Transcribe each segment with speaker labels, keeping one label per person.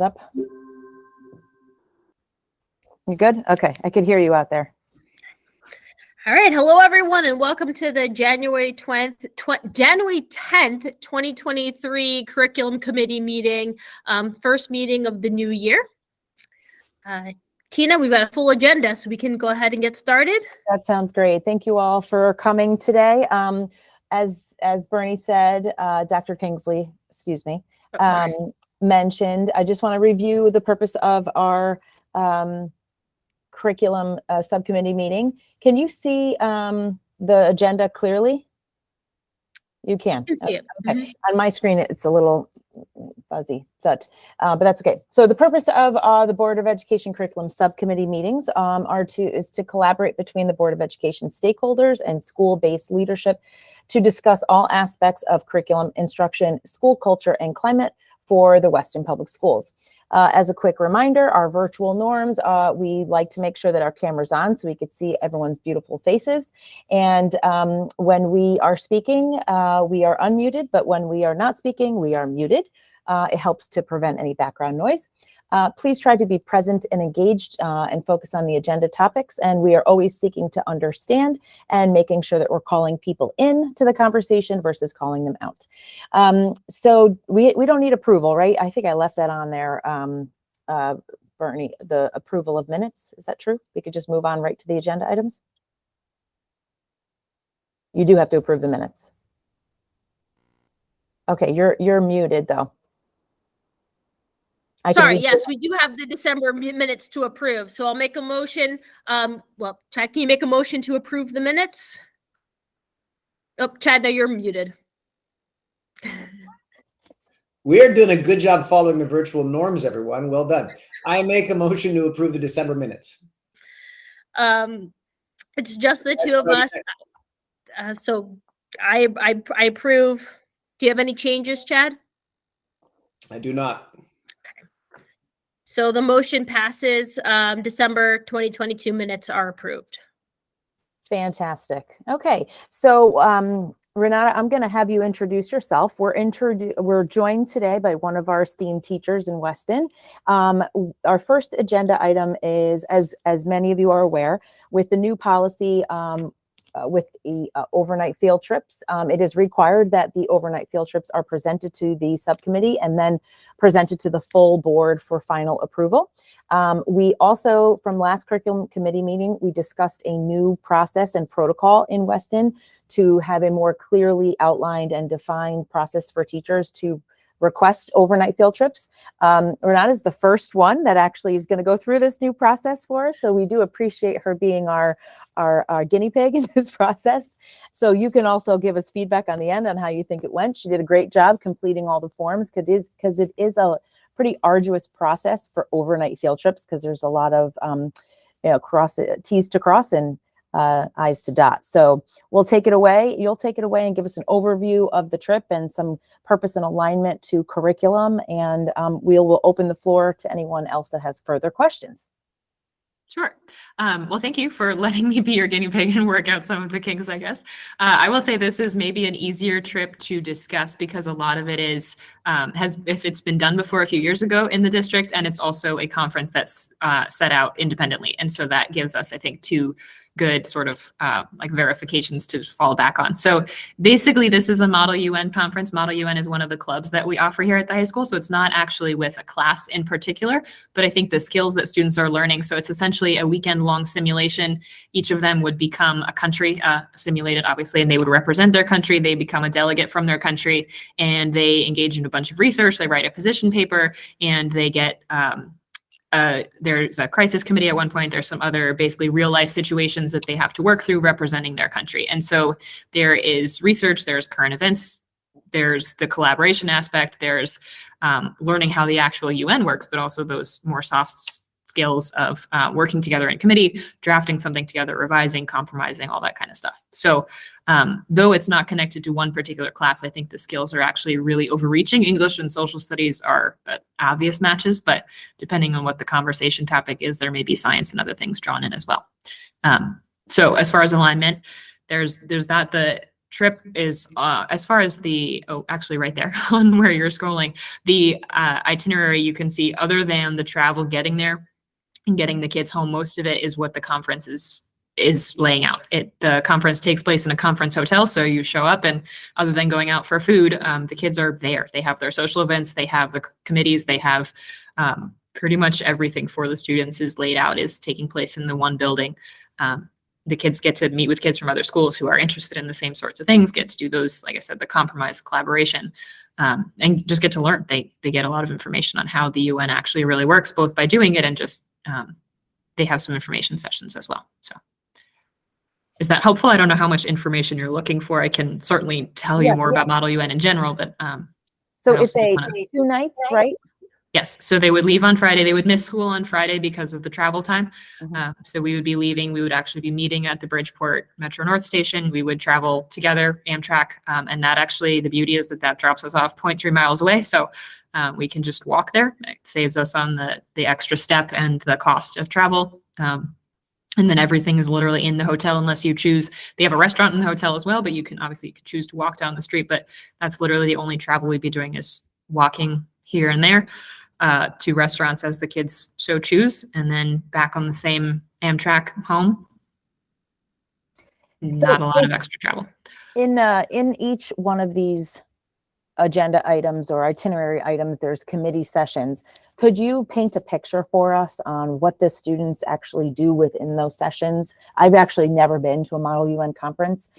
Speaker 1: Up. You good? Okay, I could hear you out there.
Speaker 2: All right, hello everyone, and welcome to the January 10th, 2023 Curriculum Committee meeting, first meeting of the new year. Tina, we've got a full agenda, so we can go ahead and get started.
Speaker 1: That sounds great. Thank you all for coming today. As Bernie said, Dr. Kingsley, mentioned, I just want to review the purpose of our curriculum subcommittee meeting. Can you see the agenda clearly? You can.
Speaker 2: I can see it.
Speaker 1: Okay. Mm-hmm. On my screen, it's a little fuzzy, but that's okay. So the purpose of the Board of Education curriculum subcommittee meetings is to collaborate between the Board of Education stakeholders and school-based leadership to discuss all aspects of curriculum instruction, school culture, and climate for the Weston Public Schools. As a quick reminder, our virtual norms, we like to make sure that our camera's on so we could see everyone's beautiful faces. And when we are speaking, we are unmuted, but when we are not speaking, we are muted. It helps to prevent any background noise. Please try to be present and engaged and focus on the agenda topics. And we are always seeking to understand and making sure that we're calling people in to the conversation versus calling them out. So we don't need approval, right? I think I left that on there, Bernie, the approval of minutes. Is that true? We could just move on right to the agenda items. You do have to approve the minutes. Okay, you're muted though.
Speaker 2: Sorry, yes, we do have the December minutes to approve. So I'll make a motion. Well, Chad, can you make a motion to approve the minutes? Oh, Chad, now you're muted.
Speaker 3: We're doing a good job following the virtual norms, everyone. Well done. I make a motion to approve the December minutes.
Speaker 2: It's just the two of us. So I approve. Do you have any changes, Chad?
Speaker 3: I do not.
Speaker 2: So the motion passes. December 2022 minutes are approved.
Speaker 1: Fantastic. Okay, so Renata, I'm going to have you introduce yourself. We're joined today by one of our esteemed teachers in Weston. Our first agenda item is, as many of you are aware, with the new policy with the overnight field trips. It is required that the overnight field trips are presented to the subcommittee and then presented to the full board for final approval. We also, from last curriculum committee meeting, we discussed a new process and protocol in Weston to have a more clearly outlined and defined process for teachers to request overnight field trips. Renata is the first one that actually is going to go through this new process for us. So we do appreciate her being our guinea pig in this process. So you can also give us feedback on the end on how you think it went. She did a great job completing all the forms because it is a pretty arduous process for overnight field trips because there's a lot of T's to cross and I's to dot. So we'll take it away. You'll take it away and give us an overview of the trip and some purpose and alignment to curriculum. And we will open the floor to anyone else that has further questions.
Speaker 4: Sure. Well, thank you for letting me be your guinea pig and work out some of the kinks, I guess. I will say this is maybe an easier trip to discuss because a lot of it is, if it's been done before a few years ago in the district, and it's also a conference that's set out independently. And so that gives us, I think, two good sort of like verifications to fall back on. So basically this is a Model UN conference. Model UN is one of the clubs that we offer here at the high school. So it's not actually with a class in particular, but I think the skills that students are learning. So it's essentially a weekend long simulation. Each of them would become a country, simulated obviously, and they would represent their country. They become a delegate from their country and they engage in a bunch of research. They write a position paper and they get, there's a crisis committee at one point. There's some other basically real life situations that they have to work through representing their country. And so there is research, there's current events, there's the collaboration aspect, there's learning how the actual UN works, but also those more soft skills of working together in committee, drafting something together, revising, compromising, all that kind of stuff. So though it's not connected to one particular class, I think the skills are actually really overreaching. English and social studies are obvious matches, but depending on what the conversation topic is, there may be science and other things drawn in as well. So as far as alignment, there's that. trip is, as far as actually right there on where you're scrolling, the itinerary you can see, other than the travel getting there and getting the kids home, most of it is what the conference is laying out. The conference takes place in a conference hotel, so you show up, and other than going out for food, the kids are there. They have their social events, they have the committees, they have pretty much everything for the students is laid out, is taking place in the one building. The kids get to meet with kids from other schools who are interested in the same sorts of things, get to do those, like I said, the compromise collaboration, and just get to learn. They get a lot of information on how the UN actually really works, both by doing it and just they have some information sessions as well. So is that helpful? I don't know how much information you're looking for. I can certainly tell you
Speaker 1: Yes,
Speaker 4: more
Speaker 1: yes.
Speaker 4: about Model UN in general, but
Speaker 1: So
Speaker 4: I
Speaker 1: it's
Speaker 4: also
Speaker 1: a
Speaker 4: just wanna-
Speaker 1: 2 nights, right?
Speaker 4: yes. So they would leave on Friday. They would miss school on Friday because of the travel time.
Speaker 1: Mhm.
Speaker 4: So we would be leaving. We would actually be meeting at the Bridgeport Metro North Station. We would travel together, Amtrak, and that actually, the beauty is that drops us off 0.3 miles away. So we can just walk there. It saves us on the extra step and the cost of travel. And then everything is literally in the hotel unless you choose. They have a restaurant in the hotel as well, but you can choose to walk down the street. But that's literally the only travel we'd be doing, is walking here and there to restaurants as the kids so choose, and then back on the same Amtrak home. Not a lot of extra travel.
Speaker 1: In each one of these agenda items or itinerary items, there's committee sessions. Could you paint a picture for us on what the students actually do within those sessions? I've actually never been to a Model UN conference,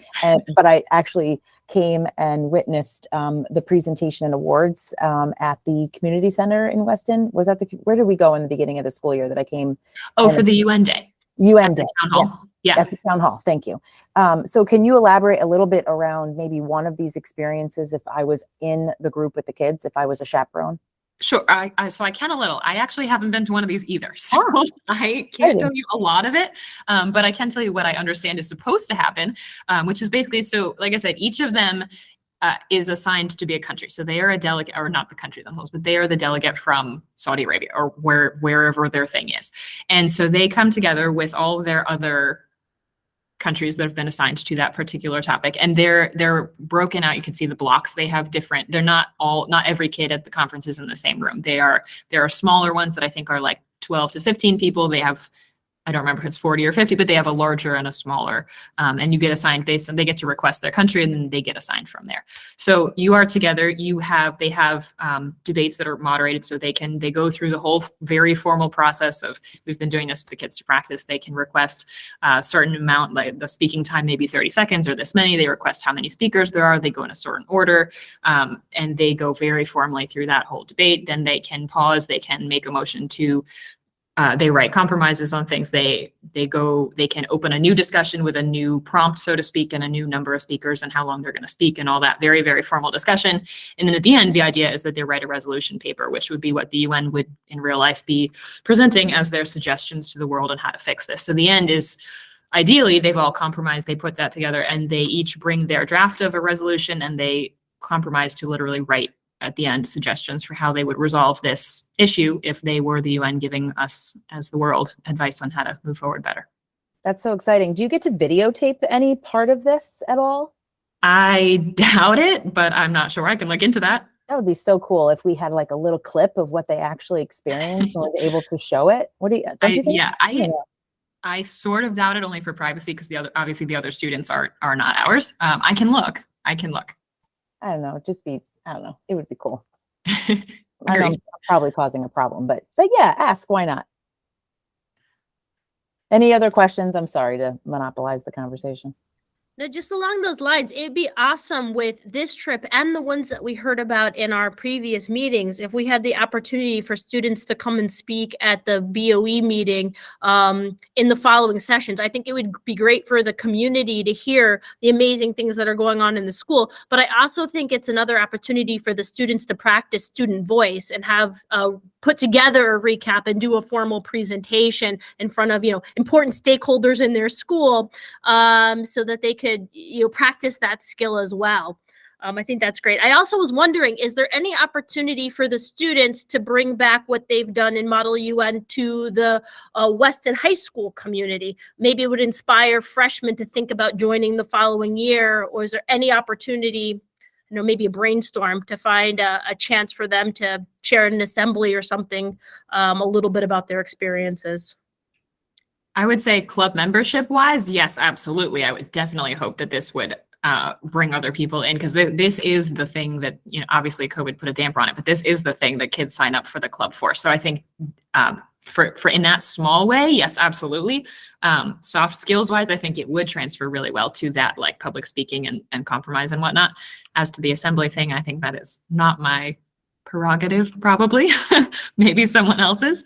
Speaker 1: but I actually came and witnessed the presentation and awards at the community center in Weston. Was that where did we go in the beginning of the school year that I came?
Speaker 4: Oh, for the UN Day.
Speaker 1: UN
Speaker 4: At the
Speaker 1: Day.
Speaker 4: town hall. Yeah.
Speaker 1: At the town hall. Thank you. So can you elaborate a little bit around maybe one of these experiences if I was in the group with the kids, if I was a chaperone?
Speaker 4: Sure. So I can a little. I actually haven't been to one of these either. So I can't
Speaker 1: Exciting.
Speaker 4: tell you a lot of it, but I can tell you what I understand is supposed to happen, which is basically, so like I said, each of them is assigned to be a country. So they are a delegate, or not the country themselves, but they are the delegate from Saudi Arabia or wherever their thing is. And so they come together with all of their other countries that have been assigned to that particular topic, and they're broken out. You can see the blocks. They have different, they're not every kid at the conference is in the same room. There are smaller ones that I think are like 12 to 15 people. They have, I don't remember if it's 40 or 50, but they have a larger and a smaller, and you get assigned based on, they get to request their country and then they get assigned from there. So you are together, they have debates that are moderated, so they go through the whole very formal process of, we've been doing this with the kids to practice. They can request a certain amount, like the speaking time, maybe 30 seconds or this many. They request how many speakers there are. They go in a certain order, and they go very formally through that whole debate. Then they can pause, they can make a motion to, they write compromises on things. They can open a new discussion with a new prompt, so to speak, and a new number of speakers and how long they're going to speak and all that very, very formal discussion. And then at the end, the idea is that they write a resolution paper, which would be what the UN would in real life be presenting as their suggestions to the world on how to fix this. So the end is, ideally, they've all compromised, they put that together, and they each bring their draft of a resolution, and they compromise to literally write at the end suggestions for how they would resolve this issue if they were the UN giving us as the world advice on how to move forward better.
Speaker 1: That's so exciting. Do you get to videotape any part of this at all?
Speaker 4: I doubt it, but I'm not sure. I can look into that.
Speaker 1: That would be so cool if we had like a little clip of what they actually experienced and was able to show it. What do you, don't you think?
Speaker 4: I sort of doubt it, only for privacy, because obviously the other students are not ours. I can look.
Speaker 1: I don't know. I don't know. It would be cool. I know
Speaker 4: Agreed.
Speaker 1: I'm probably causing a problem, but yeah, ask, why not? Any other questions? I'm sorry to monopolize the conversation.
Speaker 2: No, just along those lines, it'd be awesome with this trip and the ones that we heard about in our previous meetings, if we had the opportunity for students to come and speak at the BOE meeting in the following sessions. I think it would be great for the community to hear the amazing things that are going on in the school. But I also think it's another opportunity for the students to practice student voice and have put together a recap and do a formal presentation in front of, important stakeholders in their school, so that they could, practice that skill as well. I think that's great. I also was wondering, is there any opportunity for the students to bring back what they've done in Model UN to the Weston High School community? Maybe it would inspire freshmen to think about joining the following year, or is there any opportunity, maybe a brainstorm to find a chance for them to share an assembly or something, a little bit about their experiences?
Speaker 4: I would say club membership wise, yes, absolutely. I would definitely hope that this would bring other people in, because this is the thing that, obviously COVID put a damper on it, but this is the thing that kids sign up for the club for. So I think for in that small way, yes, absolutely. Soft skills wise, I think it would transfer really well to that, like public speaking and compromise and whatnot. As to the assembly thing, I think that is not my prerogative, probably. Maybe someone else's.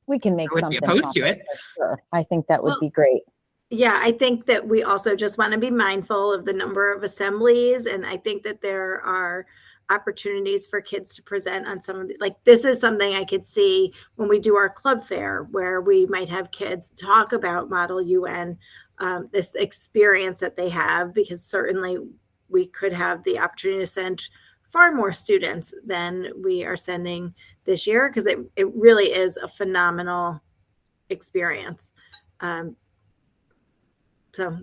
Speaker 1: We can make
Speaker 4: I wouldn't be
Speaker 1: something
Speaker 4: opposed to
Speaker 1: happen,
Speaker 4: it.
Speaker 1: for sure. I think that would
Speaker 5: Well,
Speaker 1: be great.
Speaker 5: Yeah, I think that we also just want to be mindful of the number of assemblies. And I think that there are opportunities for kids to present on some of the, like, this is something I could see when we do our club fair, where we might have kids talk about Model UN, this experience that they have, because certainly we could have the opportunity to send far more students than we are sending this year, because it really is a phenomenal experience. So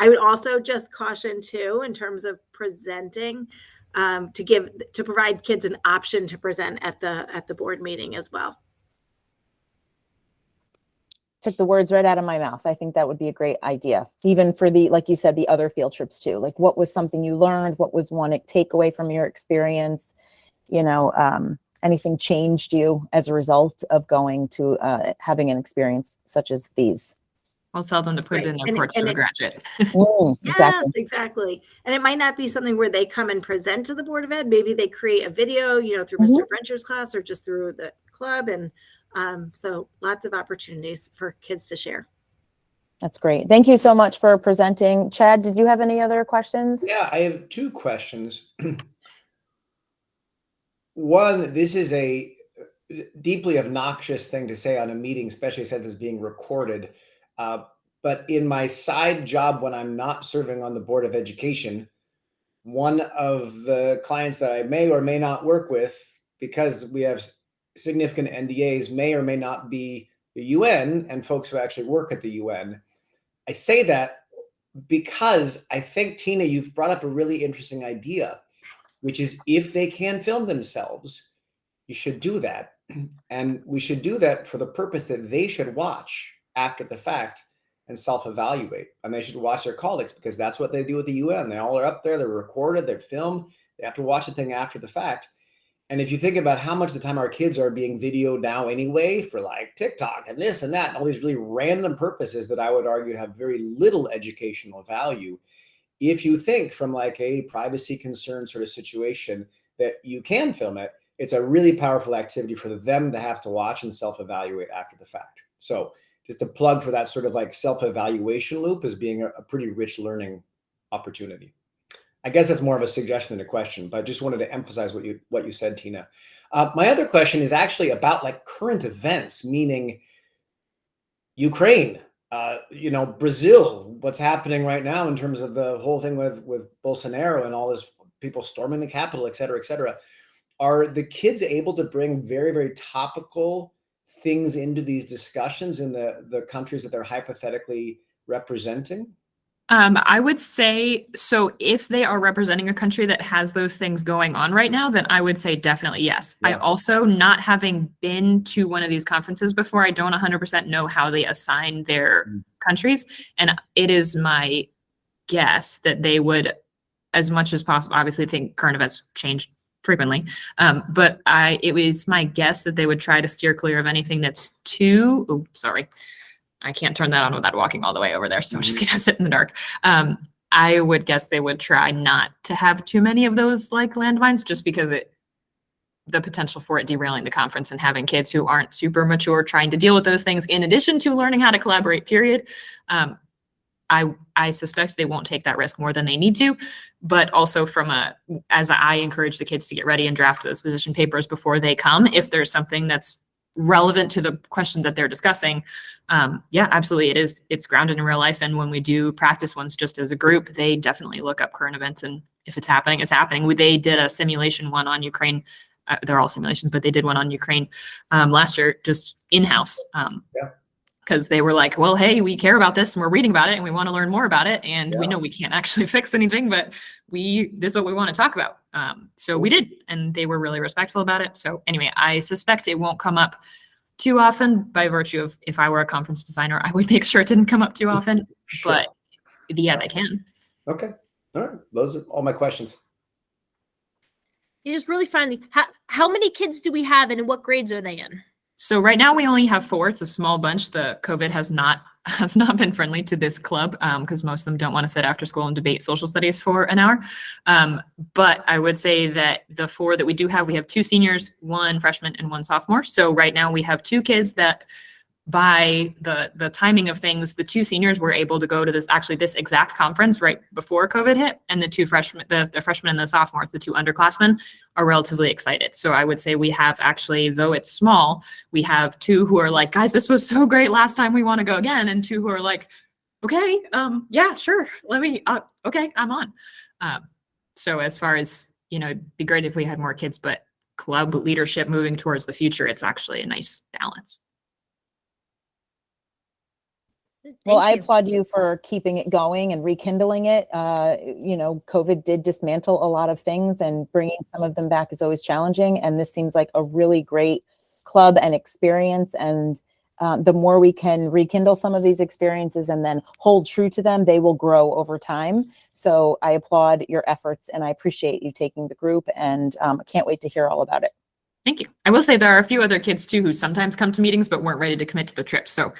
Speaker 5: I would also just caution too, in terms of presenting, to provide kids an option to present at the board meeting as well.
Speaker 1: Took the words right out of my mouth. I think that would be a great idea, even for the, like you said, the other field trips too. Like, what was something you learned? What was one takeaway from your experience? Anything changed you as a result of going to having an experience such as these?
Speaker 4: I'll tell them to put it in
Speaker 5: Right.
Speaker 4: their porch for the graduate.
Speaker 1: Exactly.
Speaker 5: Yes, exactly. And it might not be something where they come and present to the Board of Ed. Maybe they create a video, through Mr. Brencher's class or just through the club. And so lots of opportunities for kids to share.
Speaker 1: That's great. Thank you so much for presenting. Chad, did you have any other questions?
Speaker 3: Yeah, I have two questions. One, this is a deeply obnoxious thing to say on a meeting, especially since it's being recorded. But in my side job, when I'm not serving on the Board of Education, one of the clients that I may or may not work with, because we have significant NDAs, may or may not be the UN and folks who actually work at the UN. I say that because I think, Tina, you've brought up a really interesting idea, which is if they can film themselves, you should do that. And we should do that for the purpose that they should watch after the fact and self-evaluate. And they should watch their colleagues, because that's what they do with the UN. They all are up there, they're recorded, they're filmed, they have to watch the thing after the fact. And if you think about how much of the time our kids are being videoed now anyway, for like TikTok and this and that, and all these really random purposes that I would argue have very little educational value. If you think from like a privacy concern sort of situation that you can film it, it's a really powerful activity for them to have to watch and self-evaluate after the fact. So just a plug for that sort of like self-evaluation loop as being a pretty rich learning opportunity. I guess that's more of a suggestion than a question, but I just wanted to emphasize what you said, Tina. My other question is actually about like current events, meaning Ukraine, Brazil, what's happening right now in terms of the whole thing with Bolsonaro and all this people storming the Capitol, et cetera, et cetera. Are the kids able to bring very, very topical things into these discussions in the countries that they're hypothetically representing?
Speaker 4: I would say, so if they are representing a country that has those things going on right now, then I would say definitely yes.
Speaker 3: Yeah.
Speaker 4: I also, not having been to one of these conferences before, I don't 100% know how they assign their countries. And it is my guess that they would, as much as possible, obviously think current events change frequently. But it was my guess that they would try to steer clear of anything that's too, sorry. I can't turn that on without walking all the way over there. So I'm just going to sit in the dark. I would guess they would try not to have too many of those like landmines, just because the potential for it derailing the conference and having kids who aren't super mature trying to deal with those things, in addition to learning how to collaborate, period. I suspect they won't take that risk more than they need to, but also as I encourage the kids to get ready and draft those position papers before they come, if there's something that's relevant to the question that they're discussing, yeah, absolutely, it's grounded in real life. And when we do practice ones just as a group, they definitely look up current events, and if it's happening, it's happening. They did a simulation one on Ukraine. They're all simulations, but they did one on Ukraine last year, just in-house. Because they were like, well, hey, we care about this and we're reading about it and we want to learn more about it. And we know we can't actually fix anything, but this is what we want to talk about. So we did, and they were really respectful about it. So anyway, I suspect it won't come up too often by virtue of, if I were a conference designer, I would make sure it didn't come up too often, but yeah, they can.
Speaker 3: Okay. All right. Those are all my questions.
Speaker 2: You just really finally, how many kids do we have and what grades are they in?
Speaker 4: So right now we only have 4. It's a small bunch. The COVID has not been friendly to this club because most of them don't want to sit after school and debate social studies for an hour. But I would say that the 4 that we do have, we have 2 seniors, 1 freshman, and 1 sophomore. So right now we have 2 kids that, by the timing of things, the 2 seniors were able to go to this exact conference right before COVID hit, and the 2 freshmen, the freshmen and the sophomores, the 2 underclassmen, are relatively excited. So I would say we have actually, though it's small, we have 2 who are like, guys, this was so great last time, we want to go again, and 2 who are like, okay, yeah, sure, okay, I'm on. So as far as, it'd be great if we had more kids, but club leadership moving towards the future, it's actually a nice balance.
Speaker 1: Well, I
Speaker 2: Thank you.
Speaker 1: applaud you for keeping it going and rekindling it. COVID did dismantle a lot of things, and bringing some of them back is always challenging. And this seems like a really great club and experience. And the more we can rekindle some of these experiences and then hold true to them, they will grow over time. So I applaud your efforts, and I appreciate you taking the group, and I can't wait to hear all about it.
Speaker 4: Thank you. I will say there are a few other kids too who sometimes come to meetings but weren't ready to commit to the trip. So,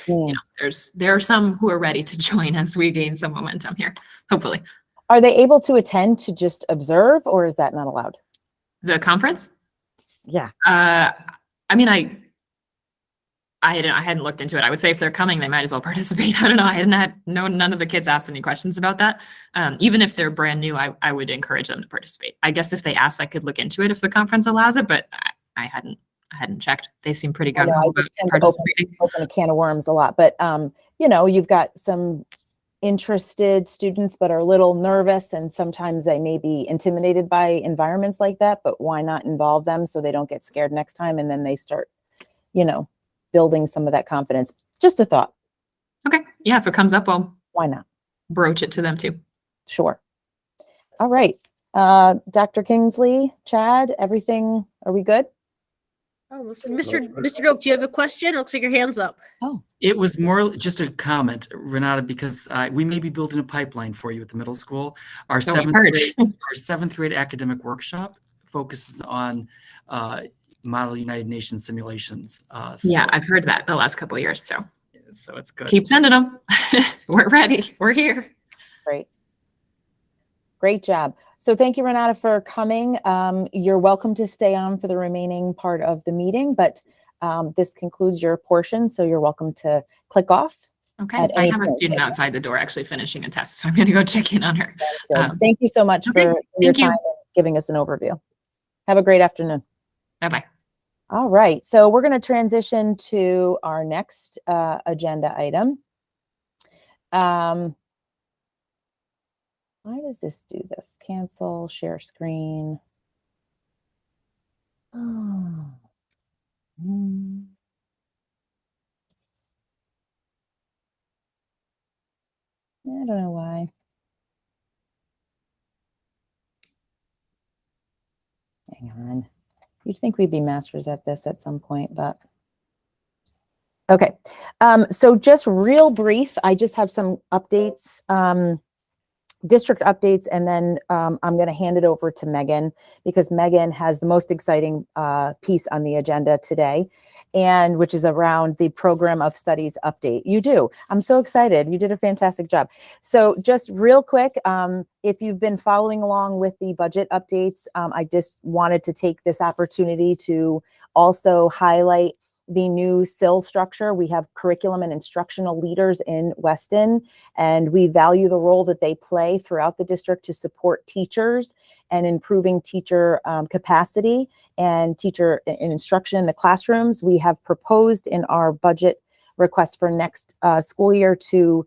Speaker 4: there are some who are ready to join as we gain some momentum here, hopefully.
Speaker 1: Are they able to attend to just observe, or is that not allowed?
Speaker 4: The conference?
Speaker 1: Yeah.
Speaker 4: I mean, I hadn't looked into it. I would say if they're coming, they might as well participate. I don't know. None of the kids asked any questions about that. Even if they're brand new, I would encourage them to participate. I guess if they asked, I could look into it if the conference allows it, but I hadn't checked. They seem pretty good about participating.
Speaker 1: Open a can of worms a lot, but you've got some interested students but are a little nervous, and sometimes they may be intimidated by environments like that, but why not involve them so they don't get scared next time, and then they start, building some of that confidence. Just a thought.
Speaker 4: Okay. Yeah, if it comes up, I'll
Speaker 1: Why not?
Speaker 4: broach it to them too.
Speaker 1: Sure. All right. Dr. Kingsley, Chad, everything, are we good?
Speaker 2: Oh, listen, Mr. Doak, do you have a question? Looks like your hand's up.
Speaker 1: Oh,
Speaker 6: It was more just a comment, Renata, because we may be building a pipeline for you at the middle school. Our
Speaker 4: So we heard.
Speaker 6: seventh grade academic workshop focuses on Model United Nations simulations.
Speaker 4: Yeah, I've heard that the last couple of years. So
Speaker 6: it's good.
Speaker 4: keep sending them. We're ready. We're here.
Speaker 1: great. Great job. So thank you, Renata, for coming. You're welcome to stay on for the remaining part of the meeting, but this concludes your portion, so you're welcome to click off.
Speaker 4: Okay.
Speaker 1: At
Speaker 4: I
Speaker 1: any
Speaker 4: have a
Speaker 1: point.
Speaker 4: student outside the door actually finishing a test, so I'm going to go check in on her.
Speaker 1: Good. Thank you so much
Speaker 4: okay,
Speaker 1: for your
Speaker 4: thank you.
Speaker 1: time and giving us an overview. Have a great afternoon.
Speaker 4: Bye-bye.
Speaker 1: All right, so we're going to transition to our next agenda item. Why does this do this? Cancel, share screen. Oh. I don't know why. Hang on. You'd think we'd be masters at this at some point, but. Okay, so just real brief, I just have some updates, district updates, and then I'm going to hand it over to Megan, because Megan has the most exciting piece on the agenda today, and which is around the program of studies update. You do. I'm so excited. You did a fantastic job. So just real quick, if you've been following along with the budget updates, I just wanted to take this opportunity to also highlight the new SIL structure. We have curriculum and instructional leaders in Weston, and we value the role that they play throughout the district to support teachers and improving teacher capacity and teacher instruction in the classrooms. We have proposed in our budget request for next school year to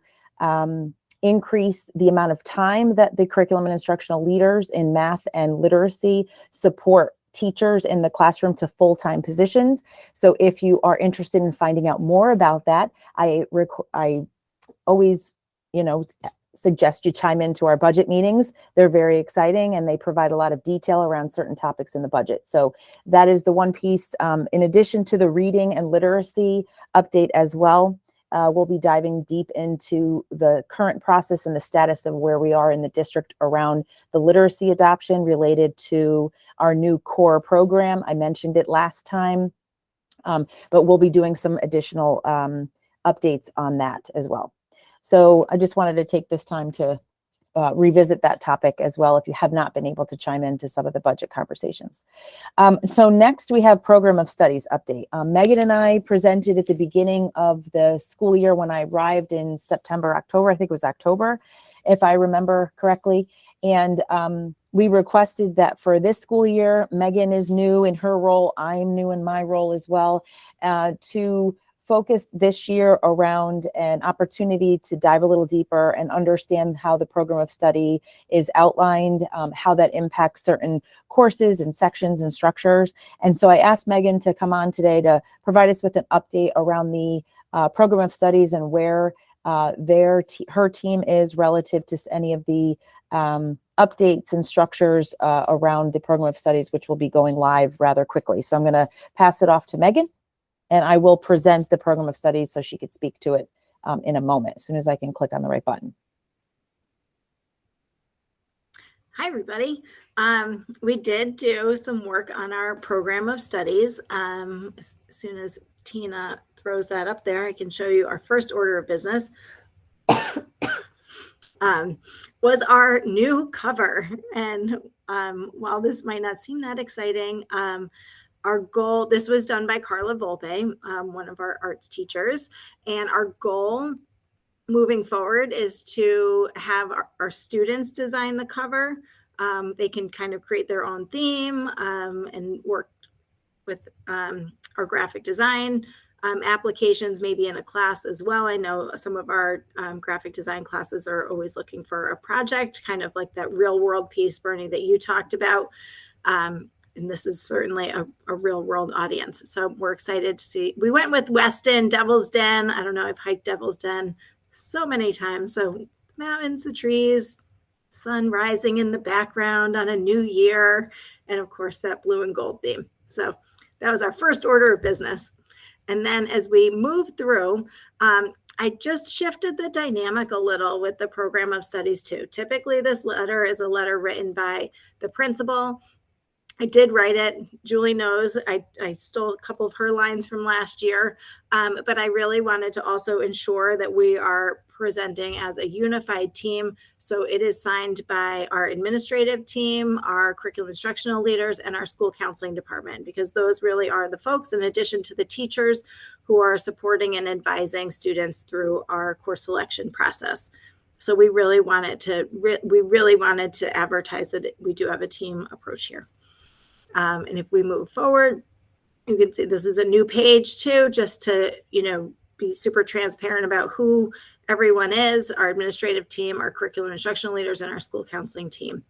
Speaker 1: increase the amount of time that the curriculum and instructional leaders in math and literacy support teachers in the classroom to full-time positions. So if you are interested in finding out more about that, I always, suggest you chime into our budget meetings. They're very exciting and they provide a lot of detail around certain topics in the budget. So that is the one piece. In addition to the reading and literacy update as well, we'll be diving deep into the current process and the status of where we are in the district around the literacy adoption related to our new core program. I mentioned it last time, but we'll be doing some additional updates on that as well. So I just wanted to take this time to revisit that topic as well if you have not been able to chime into some of the budget conversations. So next we have program of studies update. Megan and I presented at the beginning of the school year when I arrived in September, October, I think it was October, if I remember correctly. And we requested that for this school year, Megan is new in her role, I'm new in my role as well, to focus this year around an opportunity to dive a little deeper and understand how the program of study is outlined, how that impacts certain courses and sections and structures. And so I asked Megan to come on today to provide us with an update around the program of studies and where her team is relative to any of the updates and structures around the program of studies, which will be going live rather quickly. So I'm going to pass it off to Megan. And I will present the program of studies so she could speak to it in a moment, as soon as I can click on the right button.
Speaker 5: Hi, everybody. We did do some work on our program of studies. As soon as Tina throws that up there, I can show you our first order of business. Was our new cover. And while this might not seem that exciting, our goal, this was done by Carla Volpe, one of our arts teachers, and our goal moving forward is to have our students design the cover. They can kind of create their own theme and work with our graphic design applications, maybe in a class as well. I know some of our graphic design classes are always looking for a project, kind of like that real world piece, Bernie, that you talked about. And this is certainly a real world audience. So we're excited to see. We went with Weston, Devil's Den. I don't know, I've hiked Devil's Den so many times. So mountains, the trees, sun rising in the background on a new year. And of course, that blue and gold theme. So that was our first order of business. And then as we move through, I just shifted the dynamic a little with the program of studies too. Typically, this letter is a letter written by the principal. I did write it. Julie knows I stole a couple of her lines from last year, but I really wanted to also ensure that we are presenting as a unified team. So it is signed by our administrative team, our curriculum instructional leaders, and our school counseling department, because those really are the folks, in addition to the teachers who are supporting and advising students through our course selection process. So we really wanted to advertise that we do have a team approach here. And if we move forward, you can see this is a new page too, just to, be super transparent about who everyone is, our administrative team, our curriculum instructional leaders, and our school counseling team.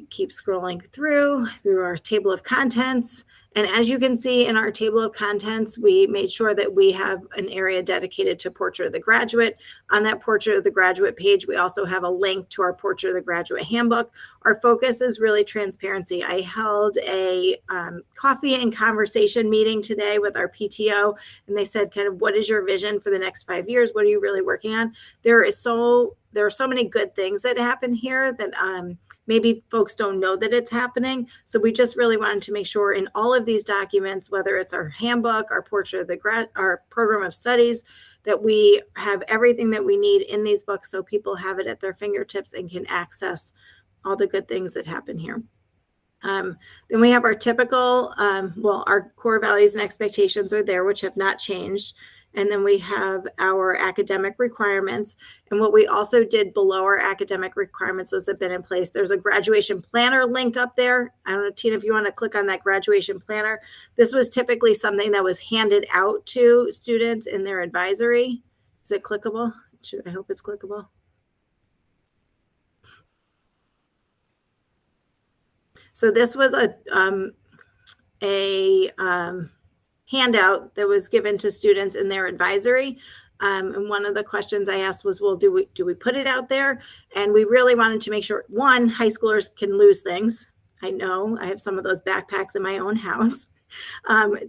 Speaker 5: Keep scrolling through our table of contents. And as you can see in our table of contents, we made sure that we have an area dedicated to Portrait of the Graduate. On that Portrait of the Graduate page, we also have a link to our Portrait of the Graduate handbook. Our focus is really transparency. I held a coffee and conversation meeting today with our PTO, and they said, kind of, what is your vision for the next 5 years? What are you really working on? There are so many good things that happen here that maybe folks don't know that it's happening. So we just really wanted to make sure in all of these documents, whether it's our handbook, our Portrait of the our program of studies, that we have everything that we need in these books so people have it at their fingertips and can access all the good things that happen here. Then we have our typical, our core values and expectations are there, which have not changed. And then we have our academic requirements. And what we also did below our academic requirements, those have been in place. There's a graduation planner link up there. I don't know, Tina, if you want to click on that graduation planner. This was typically something that was handed out to students in their advisory. Is it clickable? I hope it's clickable. So this was a handout that was given to students in their advisory. And one of the questions I asked was, well, do we put it out there? And we really wanted to make sure, one, high schoolers can lose things. I know I have some of those backpacks in my own house.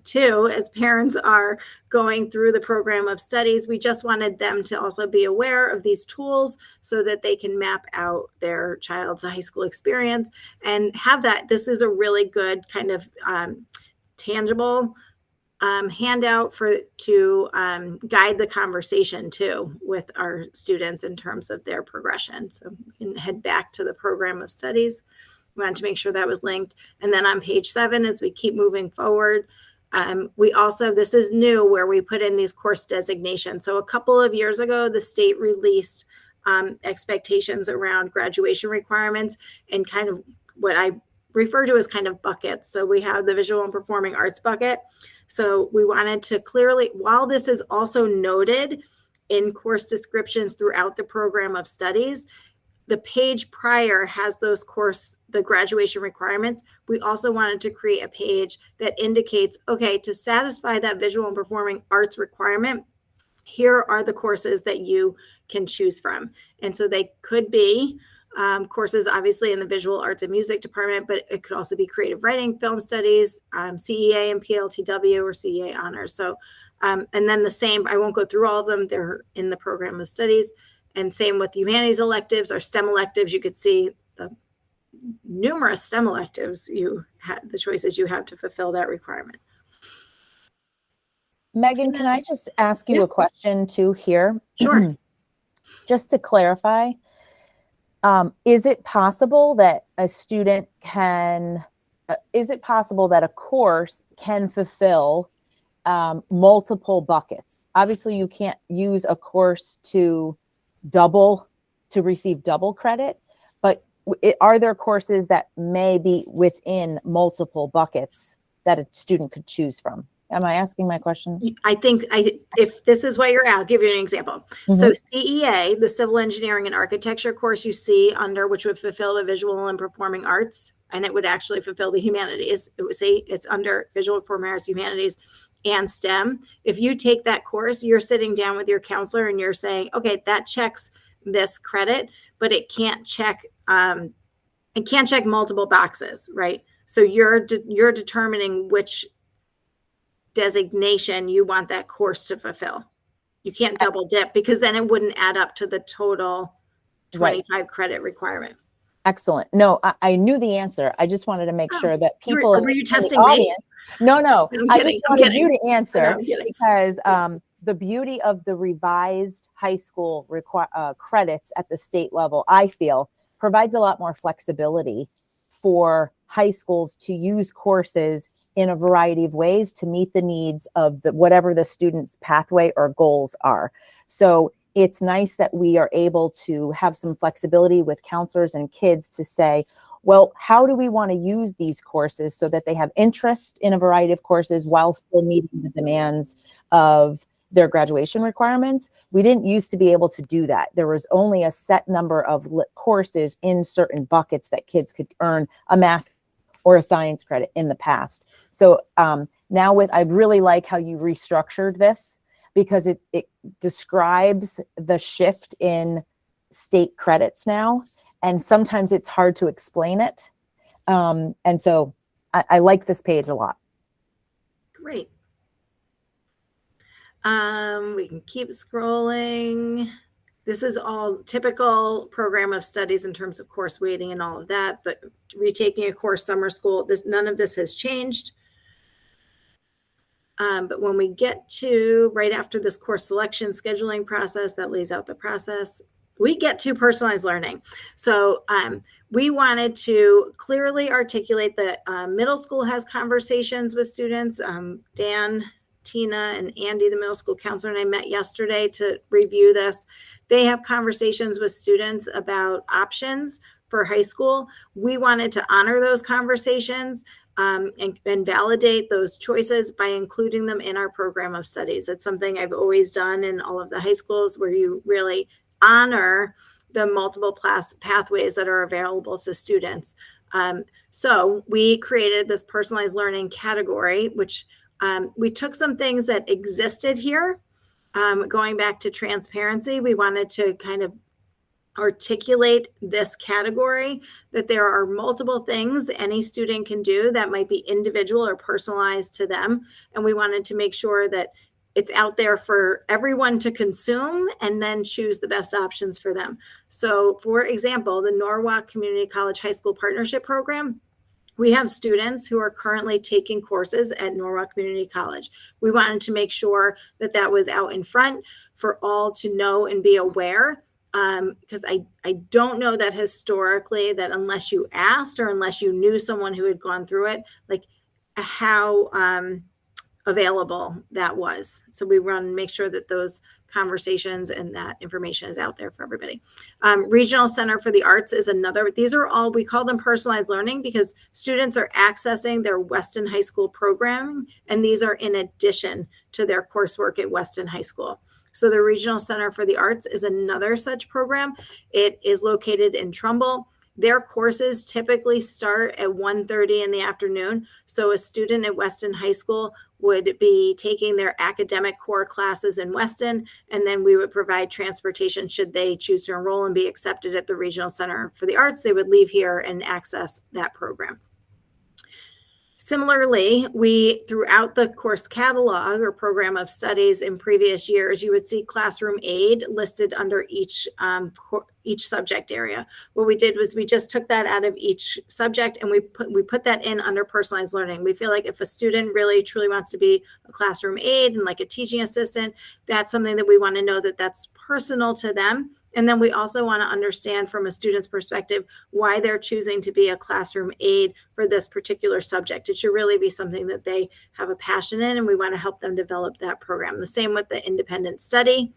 Speaker 5: Two, as parents are going through the program of studies, we just wanted them to also be aware of these tools so that they can map out their child's high school experience and have that. This is a really good kind of tangible handout to guide the conversation too with our students in terms of their progression. So we can head back to the program of studies. We wanted to make sure that was linked. And then on page 7, as we keep moving forward, we also, this is new, where we put in these course designations. So a couple of years ago, the state released expectations around graduation requirements and kind of what I refer to as kind of buckets. So we have the visual and performing arts bucket. So we wanted to clearly, while this is also noted in course descriptions throughout the program of studies, the page prior has the graduation requirements. We also wanted to create a page that indicates, okay, to satisfy that visual and performing arts requirement, here are the courses that you can choose from. And so they could be courses, obviously, in the visual arts and music department, but it could also be creative writing, film studies, CEA and PLTW, or CEA honors. So, and then the same, I won't go through all of them. They're in the program of studies. And same with humanities electives or STEM electives. You could see the numerous STEM electives the choices you have to fulfill that requirement.
Speaker 1: Megan, can I just ask you
Speaker 5: Yeah.
Speaker 1: a question too here?
Speaker 5: Sure.
Speaker 1: Just to clarify, is it possible that a student can, is it possible that a course can fulfill multiple buckets? Obviously, you can't use a course to receive double credit, but are there courses that may be within multiple buckets that a student could choose from? Am I asking my question?
Speaker 5: I think if this is what you're at, I'll give you an example.
Speaker 1: Mhm.
Speaker 5: So CEA, the civil engineering and architecture course you see under, which would fulfill the visual and performing arts, and it would actually fulfill the humanities. It would say it's under visual and performing arts, humanities, and STEM. If you take that course, you're sitting down with your counselor and you're saying, okay, that checks this credit, but it can't check multiple boxes, right? So you're determining which designation you want that course to fulfill. You can't double dip because then it wouldn't add up to the total 25 credit requirement.
Speaker 1: Excellent. No, I knew the answer. I just wanted to make sure that people
Speaker 5: Were
Speaker 1: in
Speaker 5: you
Speaker 1: the
Speaker 5: testing me?
Speaker 1: audience, no,
Speaker 5: I'm
Speaker 1: I
Speaker 5: kidding,
Speaker 1: just
Speaker 5: I'm
Speaker 1: wanted
Speaker 5: kidding.
Speaker 1: you to answer
Speaker 5: No, I'm kidding.
Speaker 1: because the beauty of the revised high school credits at the state level, I feel, provides a lot more flexibility for high schools to use courses in a variety of ways to meet the needs of whatever the student's pathway or goals are. So it's nice that we are able to have some flexibility with counselors and kids to say, well, how do we want to use these courses so that they have interest in a variety of courses while still meeting the demands of their graduation requirements? We didn't used to be able to do that. There was only a set number of courses in certain buckets that kids could earn a math or a science credit in the past. So now I really like how you restructured this because it describes the shift in state credits now. And sometimes it's hard to explain it. And so I like this page a lot.
Speaker 5: Great. We can keep scrolling. This is all typical program of studies in terms of course weighting and all of that, but retaking a course summer school, none of this has changed. But when we get to right after this course selection scheduling process that lays out the process, we get to personalized learning. So we wanted to clearly articulate that middle school has conversations with students. Dan, Tina, and Andy, the middle school counselor, and I met yesterday to review this. They have conversations with students about options for high school. We wanted to honor those conversations and validate those choices by including them in our program of studies. It's something I've always done in all of the high schools, where you really honor the multiple pathways that are available to students. So we created this personalized learning category, which we took some things that existed here. Going back to transparency, we wanted to kind of articulate this category, that there are multiple things any student can do that might be individual or personalized to them. And we wanted to make sure that it's out there for everyone to consume and then choose the best options for them. So for example, the Norwalk Community College High School Partnership Program, we have students who are currently taking courses at Norwalk Community College. We wanted to make sure that that was out in front for all to know and be aware, because I don't know that historically, that unless you asked or unless you knew someone who had gone through it, like how available that was. So we want to make sure that those conversations and that information is out there for everybody. Regional Center for the Arts is another. These are all, we call them personalized learning because students are accessing their Weston High School programming, and these are in addition to their coursework at Weston High School. So the Regional Center for the Arts is another such program. It is located in Trumbull. Their courses typically start at 1:30 in the afternoon. So a student at Weston High School would be taking their academic core classes in Weston, and then we would provide transportation should they choose to enroll and be accepted at the Regional Center for the Arts. They would leave here and access that program. Similarly, we, throughout the course catalog or program of studies in previous years, you would see classroom aid listed under each subject area. What we did was we just took that out of each subject and we put that in under personalized learning. We feel like if a student really truly wants to be a classroom aide and like a teaching assistant, that's something that we want to know that that's personal to them. And then we also want to understand from a student's perspective why they're choosing to be a classroom aide for this particular subject. It should really be something that they have a passion in, and we want to help them develop that program. The same with the independent study,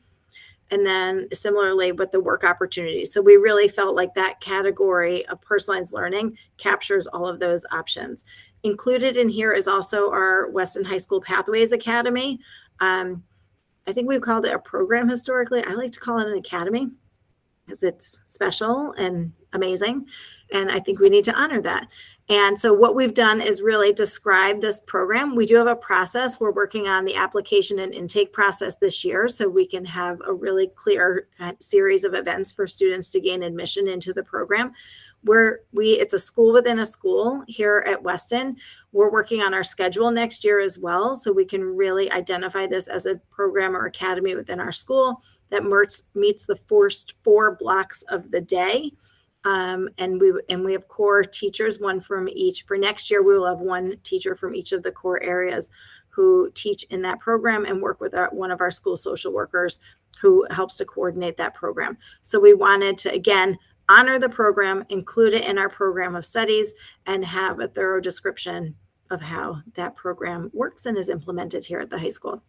Speaker 5: and then similarly with the work opportunities. So we really felt like that category of personalized learning captures all of those options. Included in here is also our Weston High School Pathways Academy. I think we've called it a program historically. I like to call it an academy, because it's special and amazing. And I think we need to honor that. And so what we've done is really describe this program. We do have a process. We're working on the application and intake process this year, so we can have a really clear series of events for students to gain admission into the program. It's a school within a school here at Weston. We're working on our schedule next year as well, so we can really identify this as a program or academy within our school that meets the first 4 blocks of the day. And we have core teachers, one from each. For next year, we will have one teacher from each of the core areas who teach in that program and work with one of our school social workers who helps to coordinate that program. So we wanted to, again, honor the program, include it in our program of studies, and have a thorough description of how that program works and is implemented here at the high school.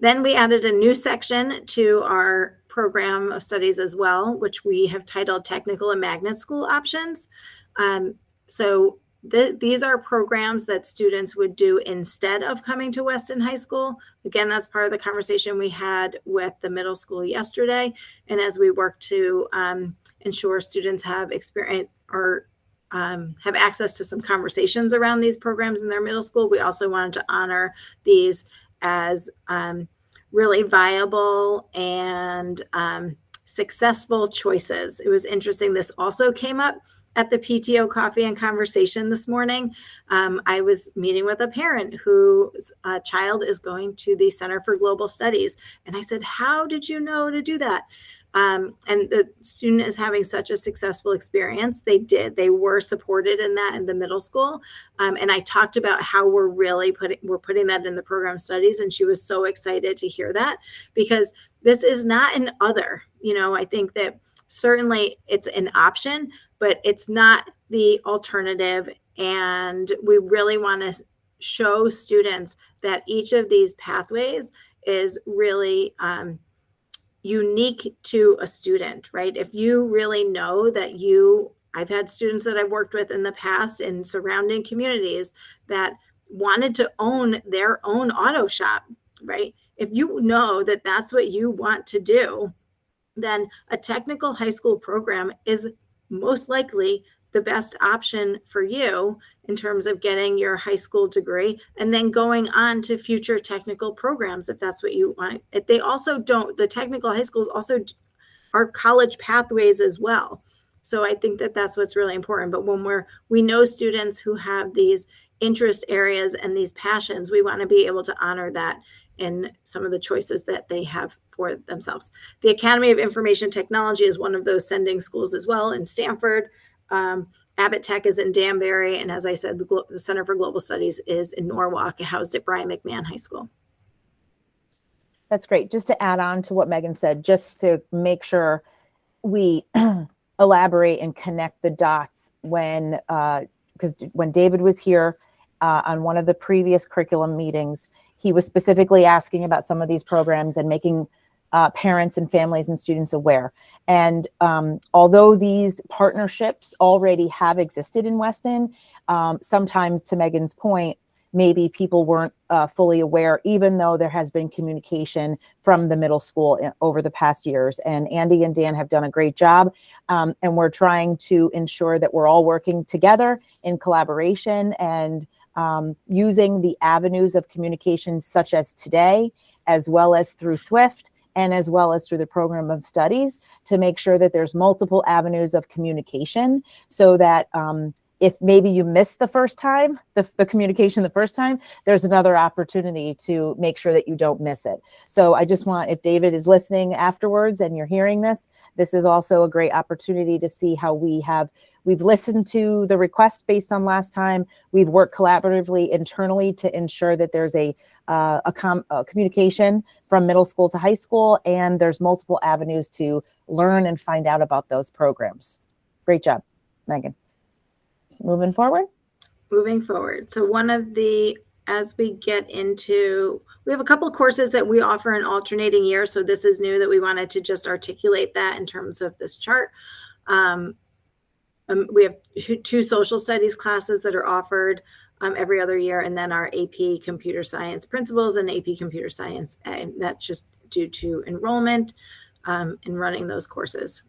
Speaker 5: Then we added a new section to our program of studies as well, which we have titled Technical and Magnet School Options. These are programs that students would do instead of coming to Weston High School. Again, that's part of the conversation we had with the middle school yesterday. And as we work to ensure students have experience or have access to some conversations around these programs in their middle school, we also wanted to honor these as really viable and successful choices. It was interesting. This also came up at the PTO coffee and conversation this morning. I was meeting with a parent whose child is going to the Center for Global Studies. And I said, how did you know to do that? And the student is having such a successful experience. They were supported in that in the middle school. And I talked about how we're putting that in the program studies. And she was so excited to hear that, because this is not an other, I think that certainly it's an option, but it's not the alternative. And we really want to show students that each of these pathways is really unique to a student, right? If you really know that I've had students that I've worked with in the past in surrounding communities that wanted to own their own auto shop, right? If you know that that's what you want to do, then a technical high school program is most likely the best option for you in terms of getting your high school degree and then going on to future technical programs if that's what you want. If they also don't, the technical high schools also are college pathways as well. So I think that that's what's really important. But when we know students who have these interest areas and these passions, we want to be able to honor that in some of the choices that they have for themselves. The Academy of Information Technology is one of those sending schools as well in Stanford. Abbott Tech is in Danbury. And as I said, the Center for Global Studies is in Norwalk, housed at Brian McMahon High School.
Speaker 1: That's great. Just to add on to what Megan said, just to make sure we elaborate and connect the dots because when David was here on one of the previous curriculum meetings, he was specifically asking about some of these programs and making parents and families and students aware. And although these partnerships already have existed in Weston, sometimes, to Megan's point, maybe people weren't fully aware, even though there has been communication from the middle school over the past years. And Andy and Dan have done a great job. And we're trying to ensure that we're all working together in collaboration and using the avenues of communication such as today, as well as through SWIFT, and as well as through the program of studies, to make sure that there's multiple avenues of communication so that if maybe you missed the first time, the communication the first time, there's another opportunity to make sure that you don't miss it. So I just want, if David is listening afterwards and you're hearing this, this is also a great opportunity to see how we've listened to the requests based on last time. We've worked collaboratively internally to ensure that there's a communication from middle school to high school, and there's multiple avenues to learn and find out about those programs. Great job, Megan. Moving forward. So as we get into, we have a couple of courses that we offer in alternating years. So this is new that we wanted to just articulate that in terms of this chart. We have two social studies classes that are offered every other year, and then our AP Computer Science Principles and AP Computer Science. And that's just due to enrollment in running those courses.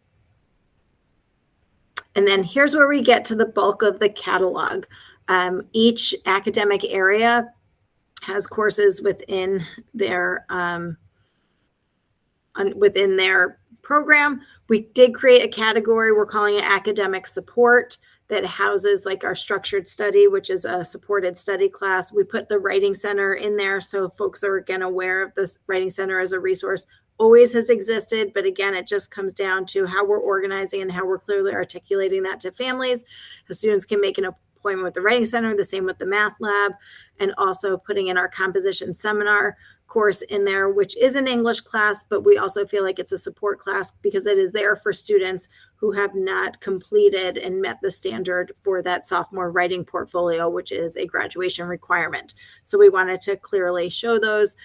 Speaker 1: And then here's where we get to the bulk of the catalog. Each academic area has courses within their program. We did create a category, we're calling it academic support, that houses like our structured study, which is a supported study class. We put the Writing Center in there so folks are again aware of this Writing Center as a resource. Always has existed, but again, it just comes down to how we're organizing and how we're clearly articulating that to families. The students can make an appointment with the Writing Center, the same with the Math Lab, and also putting in our composition seminar course in there, which is an English class, but we also feel like it's a support class because it is there for students who have not completed and met the standard for that sophomore writing portfolio, which is a graduation requirement. So we wanted to clearly show those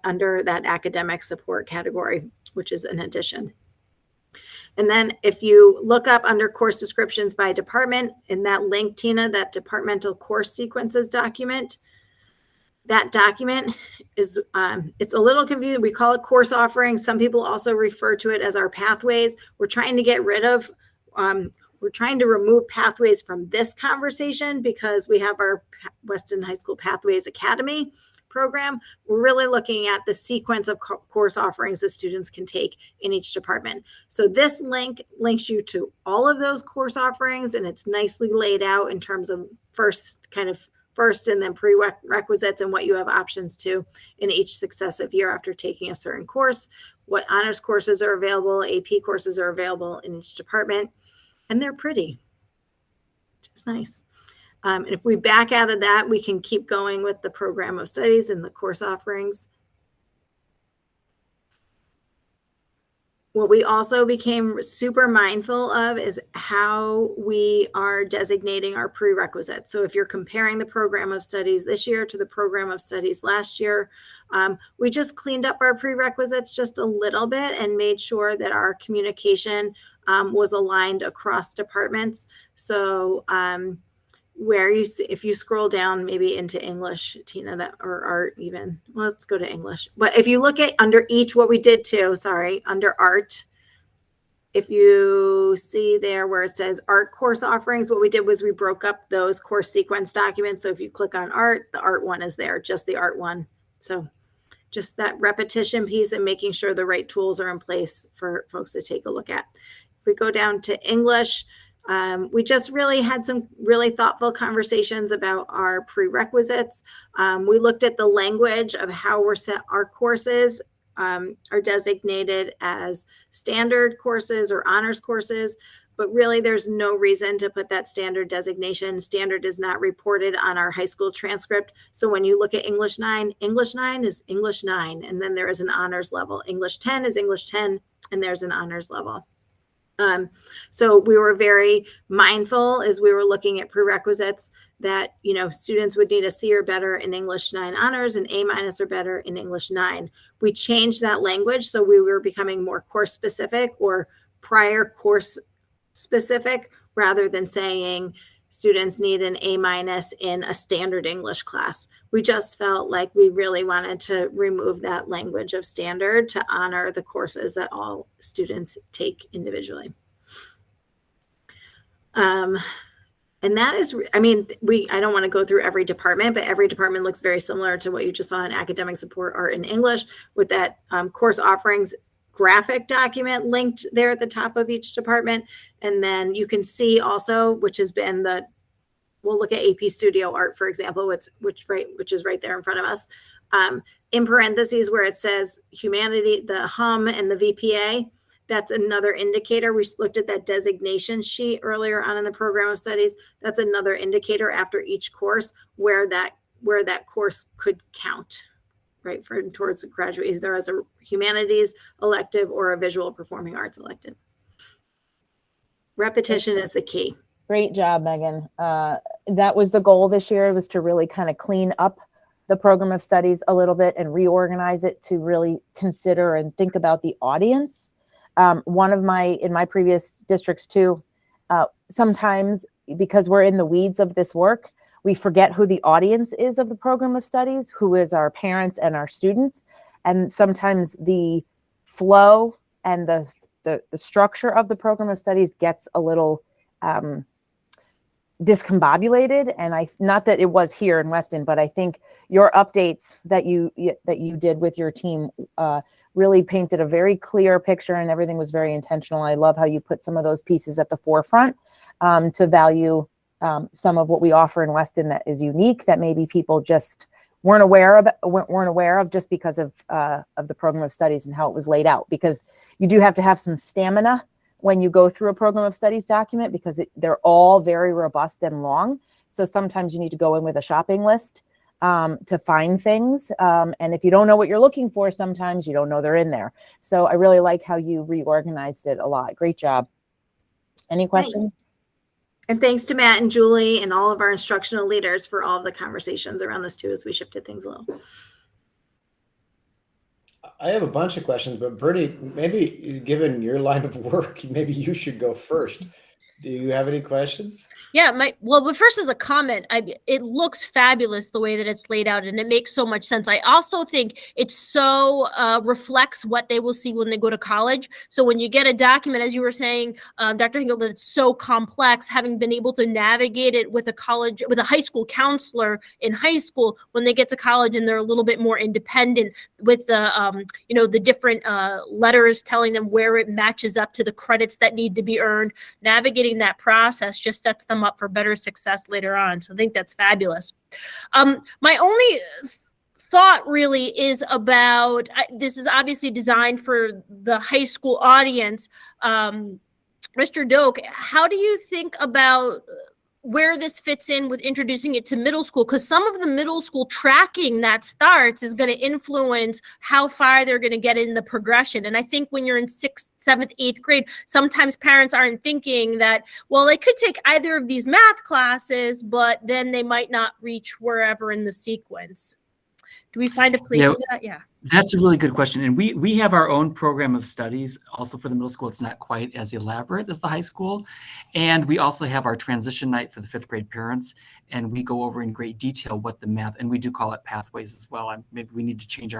Speaker 1: under that academic support category, which is an addition. And then if you look up under course descriptions by department, in that link, Tina, that departmental course sequences document, that document is, it's a little confusing. We call it course offerings. Some people also refer to it as our pathways. We're trying to get rid of, we're trying to remove pathways from this conversation because we have our Weston High School Pathways Academy program. We're really looking at the sequence of course offerings that students can take in each department. So this link links you to all of those course offerings, and it's nicely laid out in terms of first and then prerequisites and what you have options to in each successive year after taking a certain course, what honors courses are available, AP courses are available in each department, and they're pretty. It's nice. And if we back out of that, we can keep going with the program of studies and the course offerings.
Speaker 5: What we also became super mindful of is how we are designating our prerequisites. So if you're comparing the program of studies this year to the program of studies last year, we just cleaned up our prerequisites just a little bit and made sure that our communication was aligned across departments. So where you see, if you scroll down maybe into English, Tina, that or art even, well, let's go to English. But if you look at under each, what we did too, sorry, under art, if you see there where it says art course offerings, what we did was we broke up those course sequence documents. So if you click on art, the art one is there, just the art one. So just that repetition piece and making sure the right tools are in place for folks to take a look at. If we go down to English, we just really had some really thoughtful conversations about our prerequisites. We looked at the language of how we're set. Our courses are designated as standard courses or honors courses, but really there's no reason to put that standard designation. Standard is not reported on our high school transcript. So when you look at English 9 is English 9, and then there is an honors level. English 10 is English 10, and there's an honors level. So we were very mindful as we were looking at prerequisites that, you know, students would need a C or better in English 9 honors and A- or better in English 9. We changed that language. So we were becoming more course specific or prior course specific rather than saying students need an A- in a standard English class. We just felt like we really wanted to remove that language of standard to honor the courses that all students take individually. And that is, I mean, I don't want to go through every department, but every department looks very similar to what you just saw in academic support or in English with that course offerings graphic document linked there at the top of each department. And then you can see also, which has been we'll look at AP Studio Art, for example, which is right there in front of us. In parentheses where it says humanity, the HUM and the VPA, that's another indicator. We looked at that designation sheet earlier on in the program of studies. That's another indicator after each course where that course could count, right, for towards a graduate, either as a humanities elective or a visual performing arts elective. Repetition is the key.
Speaker 1: Great job, Megan. That was the goal this year, was to really kind of clean up the program of studies a little bit and reorganize it to really consider and think about the audience. In my previous districts too, sometimes because we're in the weeds of this work, we forget who the audience is of the program of studies, who is our parents and our students. And sometimes the flow and the structure of the program of studies gets a little discombobulated. And not that it was here in Weston, but I think your updates that you did with your team really painted a very clear picture, and everything was very intentional. I love how you put some of those pieces at the forefront to value some of what we offer in Weston that is unique, that maybe people just weren't aware of just because of the program of studies and how it was laid out. Because you do have to have some stamina when you go through a program of studies document, because they're all very robust and long. So sometimes you need to go in with a shopping list to find things. And if you don't know what you're looking for, sometimes you don't know they're in there. So I really like how you reorganized it a lot. Great job. Any questions?
Speaker 5: Thanks. And thanks to Matt and Julie and all of our instructional leaders for all of the conversations around this too, as we shifted things a little.
Speaker 3: I have a bunch of questions, but Bernie, maybe given your line of work, maybe you should go first. Do you have any questions?
Speaker 2: Yeah, but first as a comment, it looks fabulous the way that it's laid out, and it makes so much sense. I also think it so reflects what they will see when they go to college. So when you get a document, as you were saying, Dr. Hinkle, that's so complex, having been able to navigate it with a high school counselor in high school, when they get to college and they're a little bit more independent with the different letters telling them where it matches up to the credits that need to be earned, navigating that process just sets them up for better success later on. So I think that's fabulous. My only thought really is about, this is obviously designed for the high school audience. Mr. Doak, how do you think about where this fits in with introducing it to middle school, because some of the middle school tracking that starts is going to influence how far they're going to get in the progression. And I think when you're in 6th, 7th, 8th grade, sometimes parents aren't thinking that, well, they could take either of these math classes, but then they might not reach wherever in the sequence. Do we find a place
Speaker 6: Yeah.
Speaker 2: for that? Yeah.
Speaker 6: That's a really good question. And we have our own program of studies also for the middle school. It's not quite as elaborate as the high school. And we also have our transition night for the 5th grade parents. And we go over in great detail what the math, and we do call it pathways as well. Maybe we need to change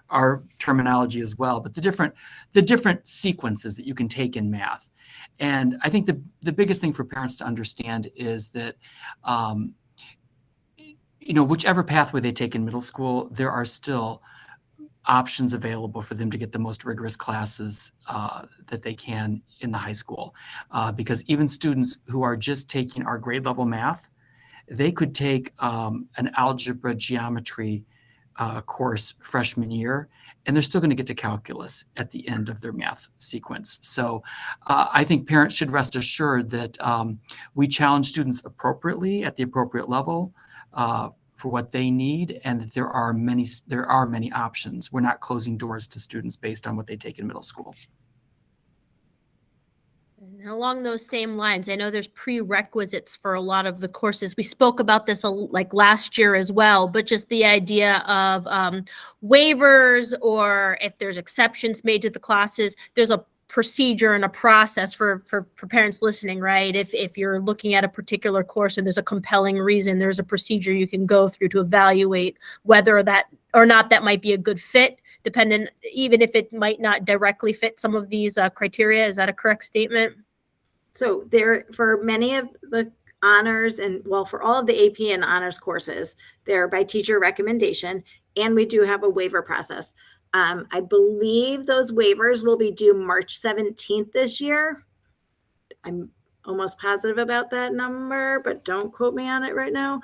Speaker 6: our terminology as well, but the different sequences that you can take in math. And I think the biggest thing for parents to understand is that, whichever pathway they take in middle school, there are still options available for them to get the most rigorous classes that they can in the high school. Because even students who are just taking our grade level math, they could take an algebra geometry course freshman year, and they're still going to get to calculus at the end of their math sequence. So I think parents should rest assured that we challenge students appropriately at the appropriate level for what they need, and that there are many options. We're not closing doors to students based on what they take in middle school.
Speaker 2: And along those same lines, I know there's prerequisites for a lot of the courses. We spoke about this like last year as well, but just the idea of waivers, or if there's exceptions made to the classes, there's a procedure and a process for parents listening, right? If you're looking at a particular course and there's a compelling reason, there's a procedure you can go through to evaluate whether that or not that might be a good fit, dependent, even if it might not directly fit some of these criteria. Is that a correct statement?
Speaker 5: So there, for many of the honors for all of the AP and honors courses, they're by teacher recommendation, and we do have a waiver process. I believe those waivers will be due March 17th this year. I'm almost positive about that number, but don't quote me on it right now.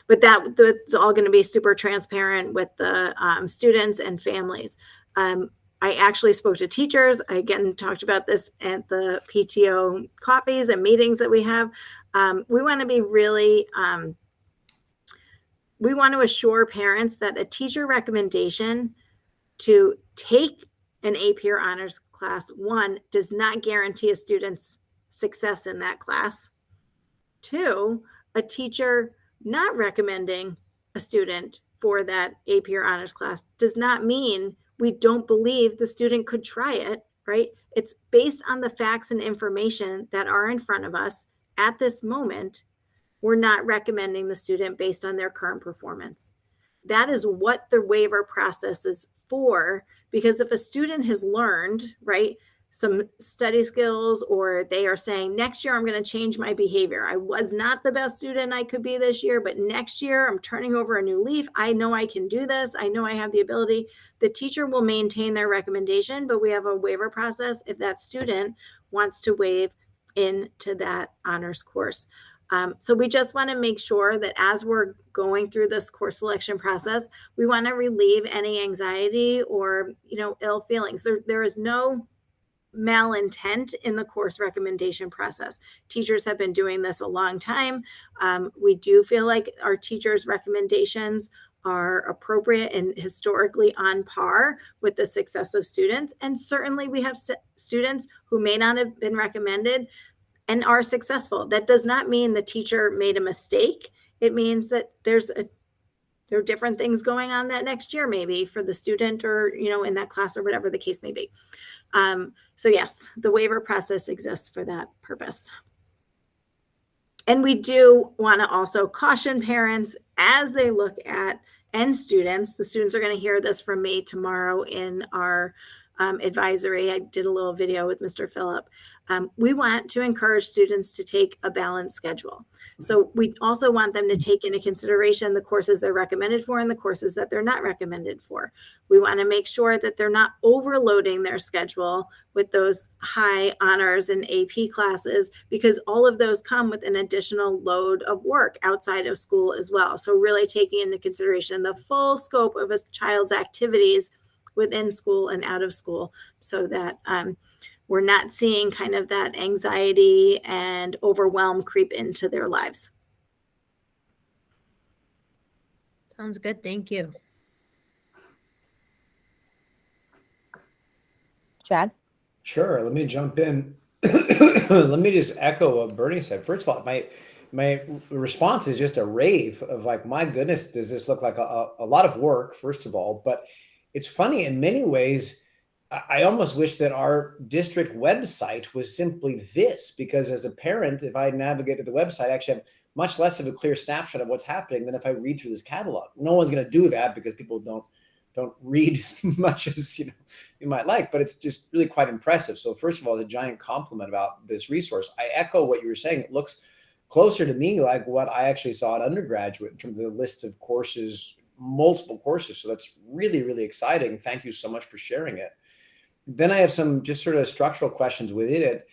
Speaker 5: But that's all going to be super transparent with the students and families. I actually spoke to teachers. I again talked about this at the PTO coffees and meetings that we have. We want to be really, we want to assure parents that a teacher recommendation to take an AP or honors class, one, does not guarantee a student's success in that class. Two, a teacher not recommending a student for that AP or honors class does not mean we don't believe the student could try it, right? It's based on the facts and information that are in front of us at this moment. We're not recommending the student based on their current performance. That is what the waiver process is for, because if a student has learned, right, some study skills, or they are saying, next year I'm going to change my behavior. I was not the best student I could be this year, but next year I'm turning over a new leaf. I know I can do this. I know I have the ability. The teacher will maintain their recommendation, but we have a waiver process if that student wants to waive into that honors course. So we just want to make sure that as we're going through this course selection process, we want to relieve any anxiety or, ill feelings. There is no malintent in the course recommendation process. Teachers have been doing this a long time. We do feel like our teachers' recommendations are appropriate and historically on par with the success of students. And certainly we have students who may not have been recommended and are successful. That does not mean the teacher made a mistake. It means that there are different things going on that next year, maybe for the student or, in that class or whatever the case may be. So yes, the waiver process exists for that purpose. And we do want to also caution parents as they look at, and students, the students are going to hear this from me tomorrow in our advisory. I did a little video with Mr. Phillip. We want to encourage students to take a balanced schedule. So we also want them to take into consideration the courses they're recommended for and the courses that they're not recommended for. We want to make sure that they're not overloading their schedule with those high honors and AP classes, because all of those come with an additional load of work outside of school as well. So really taking into consideration the full scope of a child's activities within school and out of school, so that we're not seeing kind of that anxiety and overwhelm creep into their lives.
Speaker 2: Sounds good. Thank you.
Speaker 1: Chad?
Speaker 3: Sure. Let me jump in. Let me just echo what Bernie said. First of all, my response is just a rave of like, my goodness, does this look like a lot of work, first of all. But it's funny in many ways. I almost wish that our district website was simply this, because as a parent, if I navigated the website, I actually have much less of a clear snapshot of what's happening than if I read through this catalog. No one's going to do that because people don't read as much as you might like, but it's just really quite impressive. So first of all, it's a giant compliment about this resource. I echo what you were saying. It looks closer to me like what I actually saw at undergraduate in terms of the list of courses, multiple courses. So that's really, really exciting. Thank you so much for sharing it. Then I have some just sort of structural questions within it.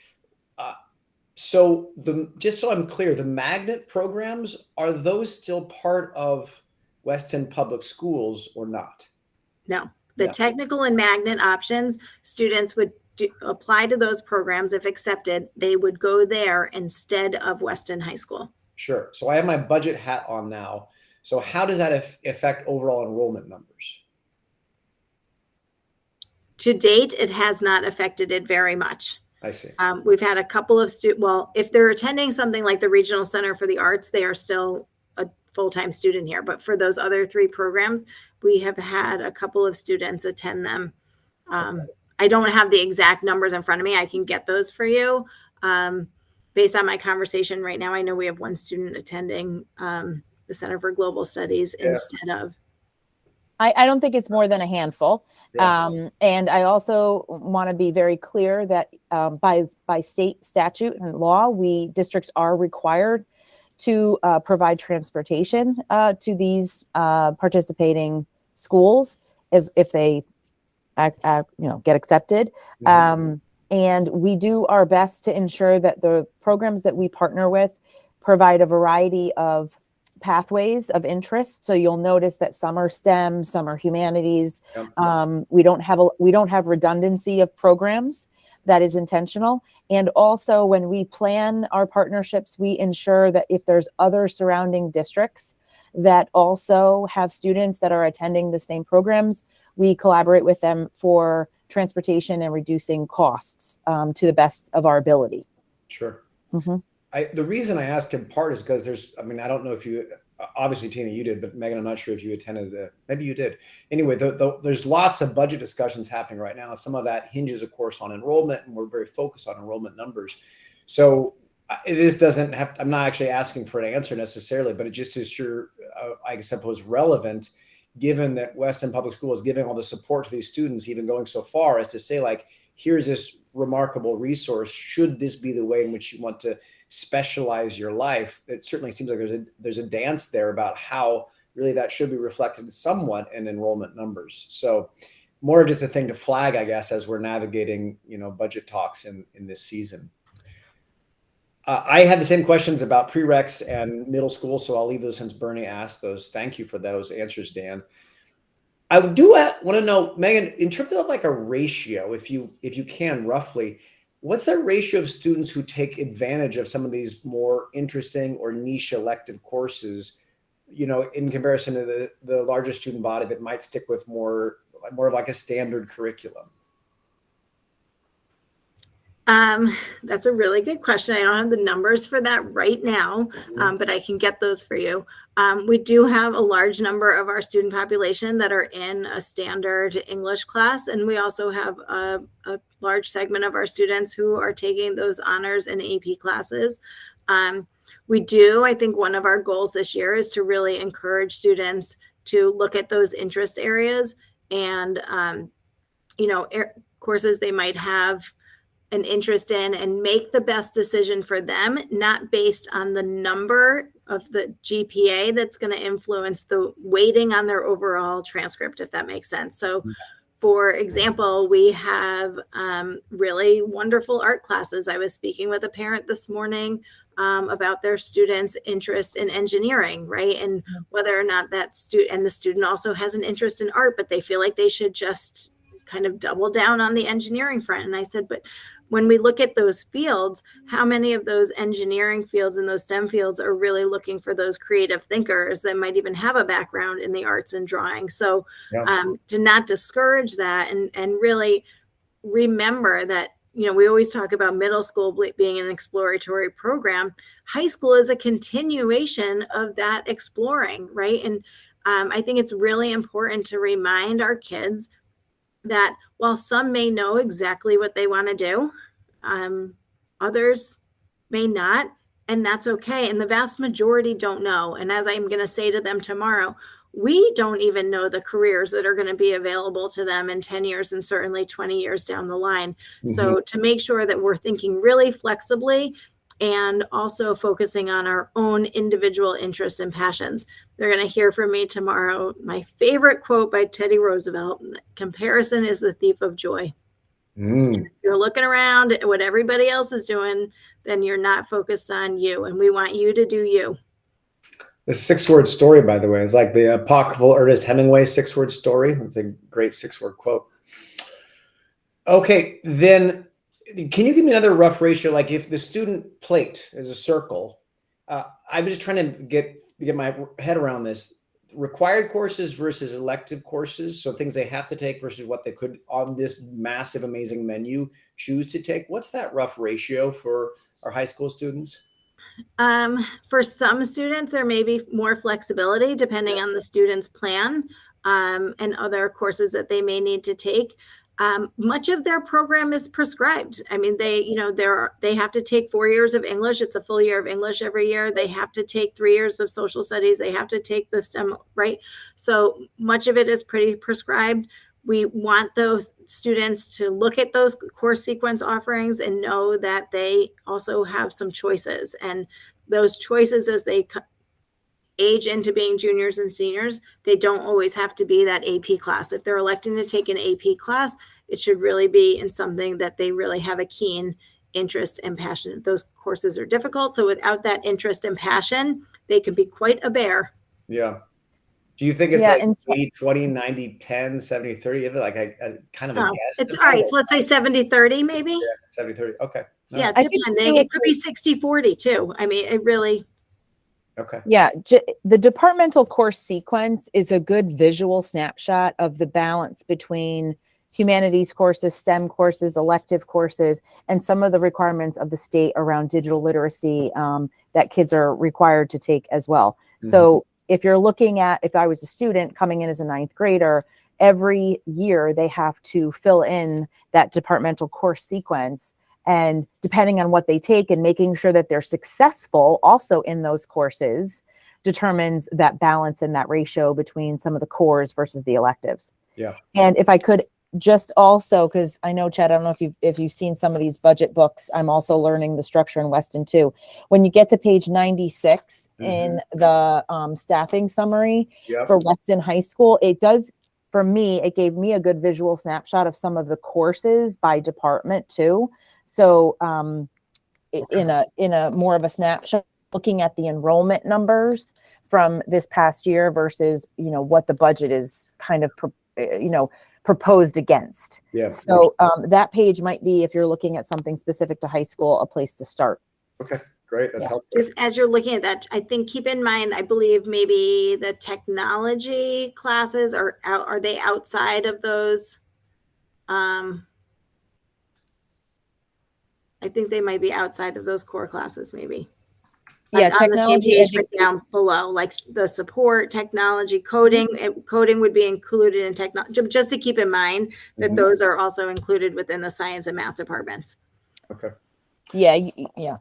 Speaker 3: Just so I'm clear, the magnet programs, are those still part of Weston Public Schools or not?
Speaker 5: No, the
Speaker 3: No.
Speaker 5: technical and magnet options, students would apply to those programs. If accepted, they would go there instead of Weston High School.
Speaker 3: Sure. So I have my budget hat on now. So how does that affect overall enrollment numbers?
Speaker 5: To date, it has not affected it very much.
Speaker 3: I see.
Speaker 5: We've had a couple of if they're attending something like the Regional Center for the Arts, they are still a full-time student here. But for those other 3 programs, we have had a couple of students attend them. I don't have the exact numbers in front of me. I can get those for you. Based on my conversation right now, I know we have 1 student attending the Center for Global Studies instead of.
Speaker 1: I don't think it's more than a handful.
Speaker 3: Yeah.
Speaker 1: And I also want to be very clear that by state statute and law, districts are required to provide transportation to these participating schools as if they get accepted.
Speaker 3: Mhm.
Speaker 1: And we do our best to ensure that the programs that we partner with provide a variety of pathways of interest. So you'll notice that some are STEM, some are humanities.
Speaker 3: Yep.
Speaker 1: We don't have redundancy of programs. That is intentional. And also when we plan our partnerships, we ensure that if there's other surrounding districts that also have students that are attending the same programs, we collaborate with them for transportation and reducing costs to the best of our ability.
Speaker 3: Sure.
Speaker 1: Mm-hmm.
Speaker 3: The reason I ask in part is because I don't know if you, obviously Tina, you did, but Megan, I'm not sure if you attended maybe you did. Anyway, there's lots of budget discussions happening right now. Some of that hinges, of course, on enrollment, and we're very focused on enrollment numbers. So this doesn't have, I'm not actually asking for an answer necessarily, but it just is sure, I suppose, relevant, given that Weston Public School is giving all the support to these students, even going so far as to say, like, here's this remarkable resource. Should this be the way in which you want to specialize your life? It certainly seems like there's a dance there about how really that should be reflected somewhat in enrollment numbers. So more just a thing to flag, I guess, as we're navigating, budget talks in this season. I had the same questions about prereqs and middle school, so I'll leave those since Bernie asked those. Thank you for those answers, Dan. I do want to know, Megan, in terms of like a ratio, if you can roughly, what's that ratio of students who take advantage of some of these more interesting or niche elective courses, in comparison to the larger student body that might stick with more of like a standard curriculum?
Speaker 5: That's a really good question. I don't have the numbers for that right now, but I can get those for you. We do have a large number of our student population that are in a standard English class, and we also have a large segment of our students who are taking those honors and AP classes. I think one of our goals this year is to really encourage students to look at those interest areas and, courses they might have an interest in, and make the best decision for them, not based on the number of the GPA that's going to influence the weighting on their overall transcript, if that makes sense. So for example, we have really wonderful art classes. I was speaking with a parent this morning about their student's interest in engineering, right? And whether or not that the student also has an interest in art, but they feel like they should just kind of double down on the engineering front. And I said, but when we look at those fields, how many of those engineering fields and those STEM fields are really looking for those creative thinkers that might even have a background in the arts and drawing? So
Speaker 3: Yeah.
Speaker 5: to not discourage that, and really remember that, we always talk about middle school being an exploratory program. High school is a continuation of that exploring, right? And I think it's really important to remind our kids that while some may know exactly what they want to do, others may not, and that's okay. And the vast majority don't know. And as I'm going to say to them tomorrow, we don't even know the careers that are going to be available to them in 10 years and certainly 20 years down the line. So to make sure that we're thinking really flexibly and also focusing on our own individual interests and passions. They're going to hear from me tomorrow. My favorite quote by Teddy Roosevelt: "Comparison is the thief of joy." If you're looking around at what everybody else is doing, then you're not focused on you. And we want you to do you.
Speaker 3: The 6-word story, by the way, is like the apocryphal Ernest Hemingway 6-word story. It's a great 6-word quote. Okay, then can you give me another rough ratio? Like if the student plate is a circle, I'm just trying to get my head around this. Required courses versus elective courses, so things they have to take versus what they could on this massive, amazing menu choose to take. What's that rough ratio for our high school students?
Speaker 5: For some students, there may be more flexibility depending on the student's plan and other courses that they may need to take. Much of their program is prescribed. I mean, they have to take 4 years of English. It's a full year of English every year. They have to take 3 years of social studies. They have to take the STEM, right? So much of it is pretty prescribed. We want those students to look at those course sequence offerings and know that they also have some choices. And those choices, as they age into being juniors and seniors, they don't always have to be that AP class. If they're electing to take an AP class, it should really be in something that they really have a keen interest and passion. Those courses are difficult. So without that interest and passion, they can be quite a bear.
Speaker 3: Yeah. Do you think it's
Speaker 1: Yeah,
Speaker 3: like
Speaker 1: and-
Speaker 3: 80-20, 90-10, 70-30? Is it like a kind of a guess?
Speaker 5: It's all right. So let's say 70-30 maybe.
Speaker 3: Yeah, 70-30. Okay. No.
Speaker 5: Yeah,
Speaker 1: I think
Speaker 5: depending.
Speaker 1: too,
Speaker 5: It could be 60-40 too. I mean, it really.
Speaker 3: Okay.
Speaker 1: Yeah, the departmental course sequence is a good visual snapshot of the balance between humanities courses, STEM courses, elective courses, and some of the requirements of the state around digital literacy that kids are required to take as well. So if you're looking at, if I was a student coming in as a 9th grader, every year they have to fill in that departmental course sequence. And depending on what they take and making sure that they're successful also in those courses determines that balance and that ratio between some of the cores versus the electives.
Speaker 3: Yeah.
Speaker 1: And if I could just also, because I know, Chad, I don't know if you've seen some of these budget books. I'm also learning the structure in Weston too. When you get to page 96 in the staffing summary for Weston High School, it does, for me, it gave me a good visual snapshot of some of the courses by department too. So in a more of a snapshot, looking at the enrollment numbers from this past year versus, what the budget is kind of, proposed against.
Speaker 3: Yeah.
Speaker 1: So that page might be, if you're looking at something specific to high school, a place to start.
Speaker 3: Okay. Great. That's
Speaker 1: Yeah.
Speaker 3: helpful.
Speaker 5: Just as you're looking at that, I think keep in mind, I believe maybe the technology classes are they outside of those? I think they might be outside of those core classes, maybe.
Speaker 1: Yeah,
Speaker 5: Like on the same
Speaker 1: technology
Speaker 5: page, but
Speaker 1: education.
Speaker 5: down below, like the support, technology, coding. Coding would be included in technology. Just to keep in mind that those are also included within the science and math departments.
Speaker 3: Okay.
Speaker 1: Yeah. Yeah.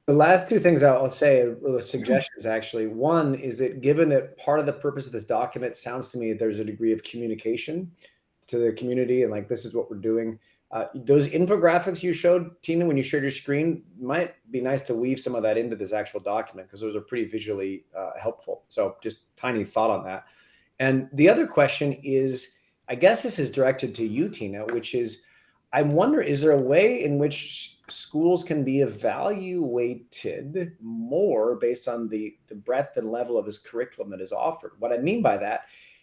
Speaker 3: The last two things I'll say are suggestions, actually. One is that given that part of the purpose of this document sounds to me that there's a degree of communication to the community and like, this is what we're doing. Those infographics you showed, Tina, when you shared your screen, might be nice to weave some of that into this actual document because those are pretty visually helpful. So just tiny thought on that. And the other question is, I guess this is directed to you, Tina, which is, I wonder, is there a way in which schools can be evaluated more based on the breadth and level of this curriculum that is offered? What I mean by that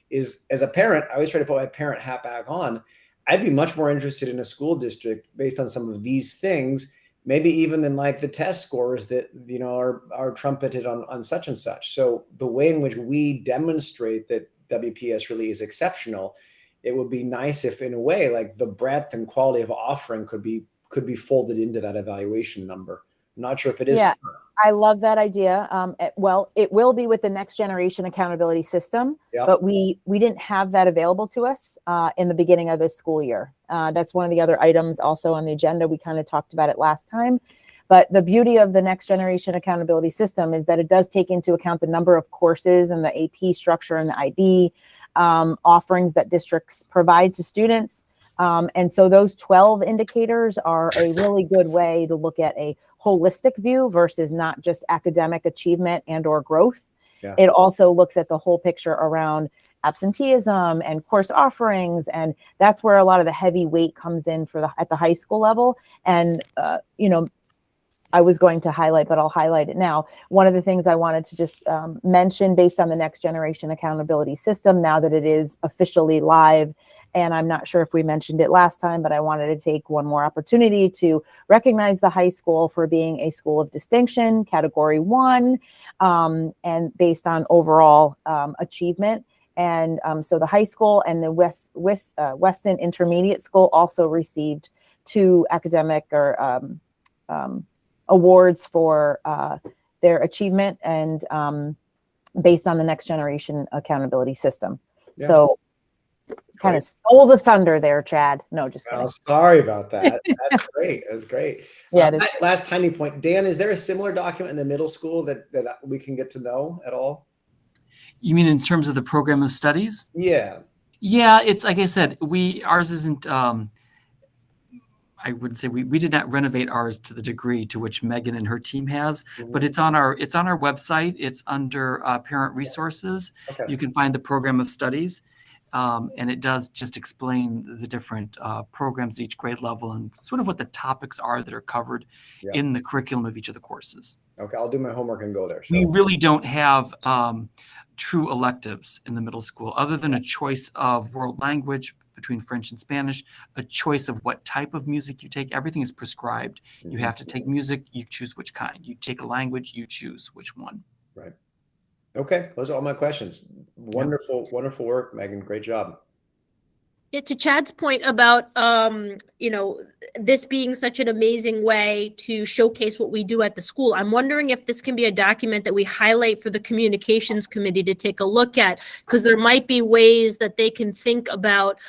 Speaker 3: is, as a parent, I always try to put my parent hat back on. I'd be much more interested in a school district based on some of these things, maybe even than like the test scores that, you know, are trumpeted on such and such. So the way in which we demonstrate that WPS really is exceptional, it would be nice if, in a way, like the breadth and quality of offering could be folded into that evaluation number. I'm not sure if it is.
Speaker 1: Yeah, I love that idea. Well, it will be with the next generation accountability system,
Speaker 3: Yeah.
Speaker 1: but we didn't have that available to us in the beginning of this school year. That's one of the other items also on the agenda. We kind of talked about it last time. But the beauty of the next generation accountability system is that it does take into account the number of courses and the AP structure and the IB offerings that districts provide to students. And so those 12 indicators are a really good way to look at a holistic view versus not just academic achievement and or growth.
Speaker 3: Yeah.
Speaker 1: It also looks at the whole picture around absenteeism and course offerings. And that's where a lot of the heavy weight comes in at the high school level. And, you know, I was going to highlight, but I'll highlight it now. One of the things I wanted to just mention based on the next generation accountability system, now that it is officially live, and I'm not sure if we mentioned it last time, but I wanted to take one more opportunity to recognize the high school for being a school of distinction, category 1, and based on overall achievement. And so the high school and the Weston Intermediate School also received 2 academic or awards for their achievement and based on the next generation accountability system.
Speaker 3: Yeah.
Speaker 1: So kind of stole the thunder there, Chad. No, just kidding.
Speaker 3: Oh, sorry about that. That's great. That was great.
Speaker 1: Yeah, it is.
Speaker 3: Last tiny point. Dan, is there a similar document in the middle school that we can get to know at all?
Speaker 6: You mean in terms of the program of studies?
Speaker 3: Yeah.
Speaker 6: Yeah, it's like I said, ours isn't, I would say we did not renovate ours to the degree to which Megan and her team has, but it's on our website. It's under parent resources.
Speaker 3: Okay.
Speaker 6: You can find the program of studies. And it does just explain the different programs at each grade level and sort of what the topics are that are covered in the curriculum of each of the courses.
Speaker 3: Okay, I'll do my homework and go there. So.
Speaker 6: We really don't have true electives in the middle school, other than a choice of world language between French and Spanish, a choice of what type of music you take. Everything is prescribed. You have to take music, you choose which kind. You take a language, you choose which one.
Speaker 3: Right. Okay, those are all my questions. Wonderful, wonderful work, Megan. Great job.
Speaker 2: Yeah, to Chad's point about you know, this being such an amazing way to showcase what we do at the school, I'm wondering if this can be a document that we highlight for the communications committee to take a look at, because there might be ways that they can think about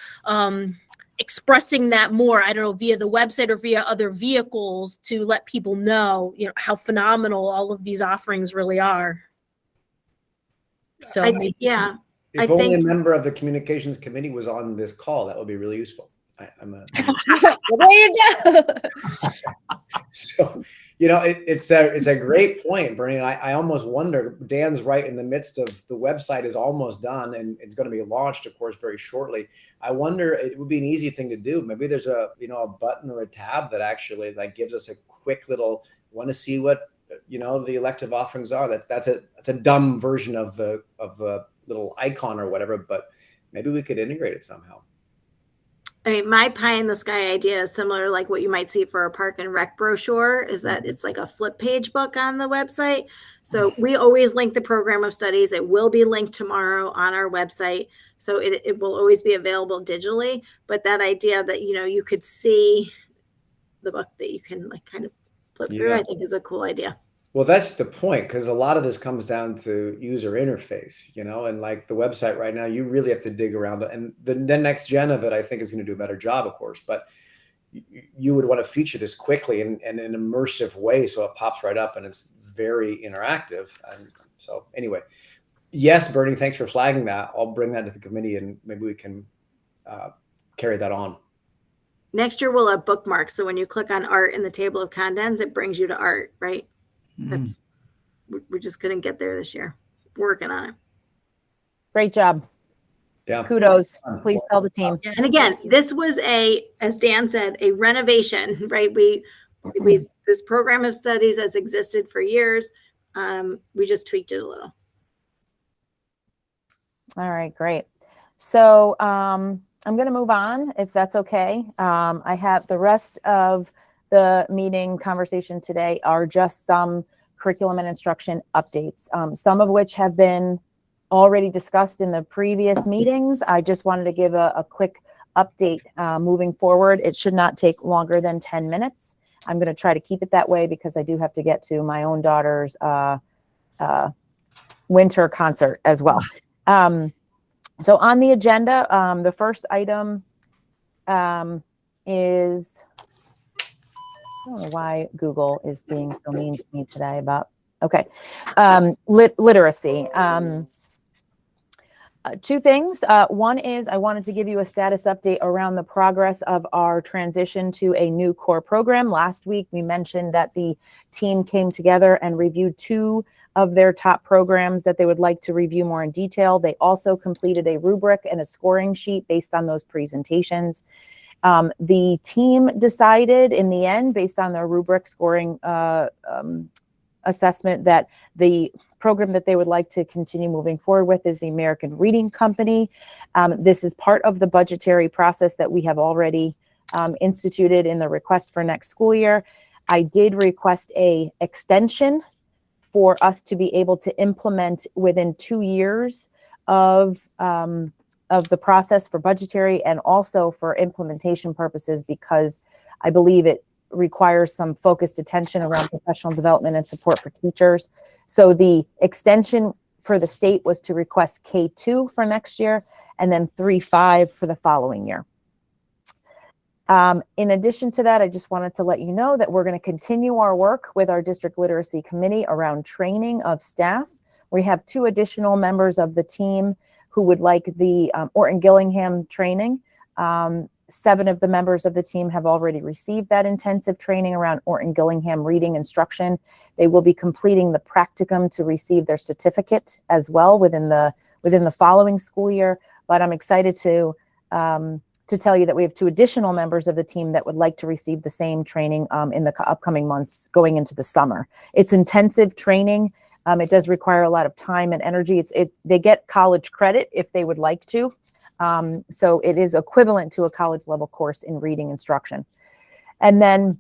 Speaker 2: expressing that more, I don't know, via the website or via other vehicles to let people know, you know, how phenomenal all of these offerings really are. So
Speaker 5: Yeah.
Speaker 3: If
Speaker 5: I
Speaker 3: only a
Speaker 5: think-
Speaker 3: member of the communications committee was on this call, that would be really useful.
Speaker 2: there you go.
Speaker 3: So, you know, it's a great point, Bernie. And I almost wonder, Dan's right in the midst of the website is almost done and it's going to be launched, of course, very shortly. I wonder, it would be an easy thing to do. Maybe there's a button or a tab that actually like gives us a quick little, want to see what, you know, the elective offerings are. That's a dumb version of the little icon or whatever, but maybe we could integrate it somehow.
Speaker 5: I mean, my pie in the sky idea is similar, like what you might see for a park and rec brochure, is that it's like a flip page book on the website. So we always link the program of studies. It will be linked tomorrow on our website. So it will always be available digitally. But that idea that, you know, you could see the book that you can like kind of flip through, I think is a cool idea.
Speaker 3: Well, that's the point, because a lot of this comes down to user interface, you know, and like the website right now, you really have to dig around it. And the next gen of it, I think, is going to do a better job, of course, but you would want to feature this quickly and in an immersive way. So it pops right up and it's very interactive. And so anyway, yes, Bernie, thanks for flagging that. I'll bring that to the committee and maybe we can carry that on.
Speaker 5: Next year, we'll have bookmarks. So when you click on art in the table of contents, it brings you to art, right? We just couldn't get there this year. Working on it.
Speaker 1: Great job.
Speaker 3: Yeah.
Speaker 1: Kudos. Please tell the team.
Speaker 5: And again, this was as Dan said, a renovation, right? This program of studies has existed for years. We just tweaked it a little.
Speaker 1: All right, great. So going to move on if that's okay. I have the rest of the meeting conversation today are just some curriculum and instruction updates, some of which have been already discussed in the previous meetings. I just wanted to give a quick update moving forward. It should not take longer than 10 minutes. I'm going to try to keep it that way because I do have to get to my own daughter's winter concert as well. So on the agenda, the first item is, I don't know why Google is being so mean to me today about, okay, literacy. Two things. One is I wanted to give you a status update around the progress of our transition to a new core program. Last week, we mentioned that the team came together and reviewed 2 of their top programs that they would like to review more in detail. They also completed a rubric and a scoring sheet based on those presentations. The team decided in the end, based on their rubric scoring assessment, that the program that they would like to continue moving forward with is the American Reading Company. This is part of the budgetary process that we have already instituted in the request for next school year. I did request a extension for us to be able to implement within 2 years of the process for budgetary and also for implementation purposes, because I believe it requires some focused attention around professional development and support for teachers. So the extension for the state was to request K2 for next year and then 3-5 for the following year. In addition to that, I just wanted to let you know that we're going to continue our work with our district literacy committee around training of staff. We have 2 additional members of the team who would like the Orton Gillingham training. 7 of the members of the team have already received that intensive training around Orton Gillingham reading instruction. They will be completing the practicum to receive their certificate as well within the following school year. But I'm excited to tell you that we have 2 additional members of the team that would like to receive the same training in the upcoming months going into the summer. It's intensive training. It does require a lot of time and energy. They get college credit if they would like to. So it is equivalent to a college level course in reading instruction. And then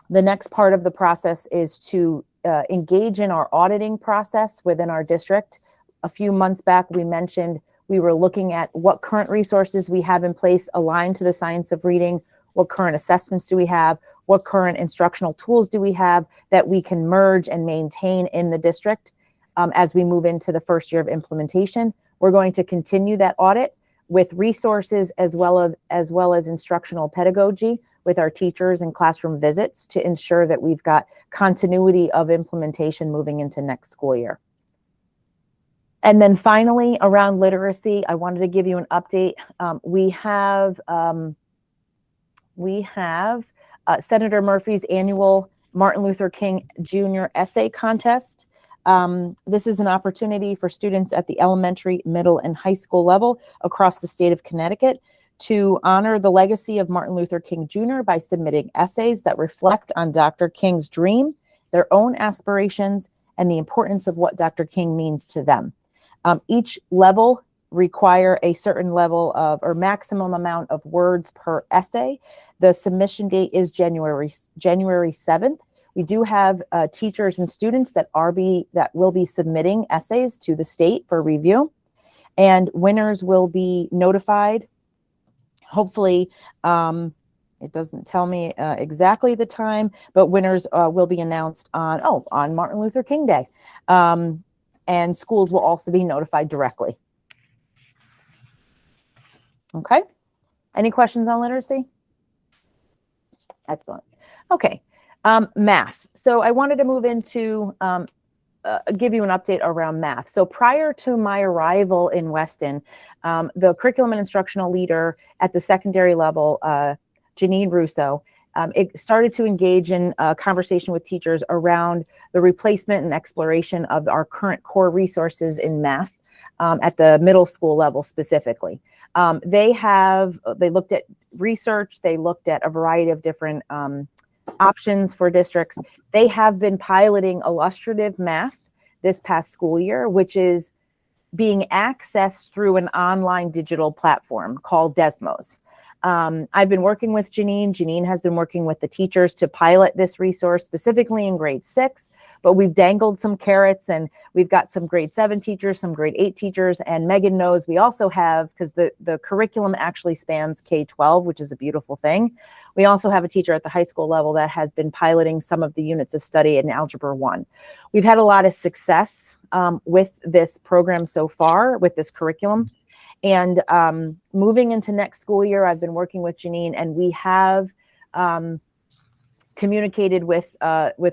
Speaker 1: the next part of the process is to engage in our auditing process within our district. A few months back, we mentioned we were looking at what current resources we have in place aligned to the science of reading, what current assessments do we have, what current instructional tools do we have that we can merge and maintain in the district as we move into the first year of implementation. We're going to continue that audit with resources as well as instructional pedagogy with our teachers and classroom visits to ensure that we've got continuity of implementation moving into next school year. And then finally, around literacy, I wanted to give you an update. We have Senator Murphy's annual Martin Luther King Jr. essay contest. This is an opportunity for students at the elementary, middle, and high school level across the state of Connecticut to honor the legacy of Martin Luther King Jr. by submitting essays that reflect on Dr. King's dream, their own aspirations, and the importance of what Dr. King means to them. Each level require a certain level of or maximum amount of words per essay. The submission date is January 7th. We do have teachers and students that will be submitting essays to the state for review, and winners will be notified. Hopefully, it doesn't tell me exactly the time, but winners will be announced on Martin Luther King Day, and schools will also be notified directly. Okay. Any questions on literacy? Excellent. Okay. Math. So I wanted to move into give you an update around math. So prior to my arrival in Weston, the curriculum and instructional leader at the secondary level, Janine Russo, it started to engage in a conversation with teachers around the replacement and exploration of our current core resources in math at the middle school level specifically. They looked at research, they looked at a variety of different options for districts. They have been piloting illustrative math this past school year, which is being accessed through an online digital platform called Desmos. I've been working with Janine. Janine has been working with the teachers to pilot this resource specifically in grade 6, but we've dangled some carrots, and we've got some grade 7 teachers, some grade 8 teachers, and Megan knows we also have, because the curriculum actually spans K-12, which is a beautiful thing. We also have a teacher at the high school level that has been piloting some of the units of study in Algebra 1. We've had a lot of success with this program so far, with this curriculum. And moving into next school year, I've been working with Janine, and we have communicated with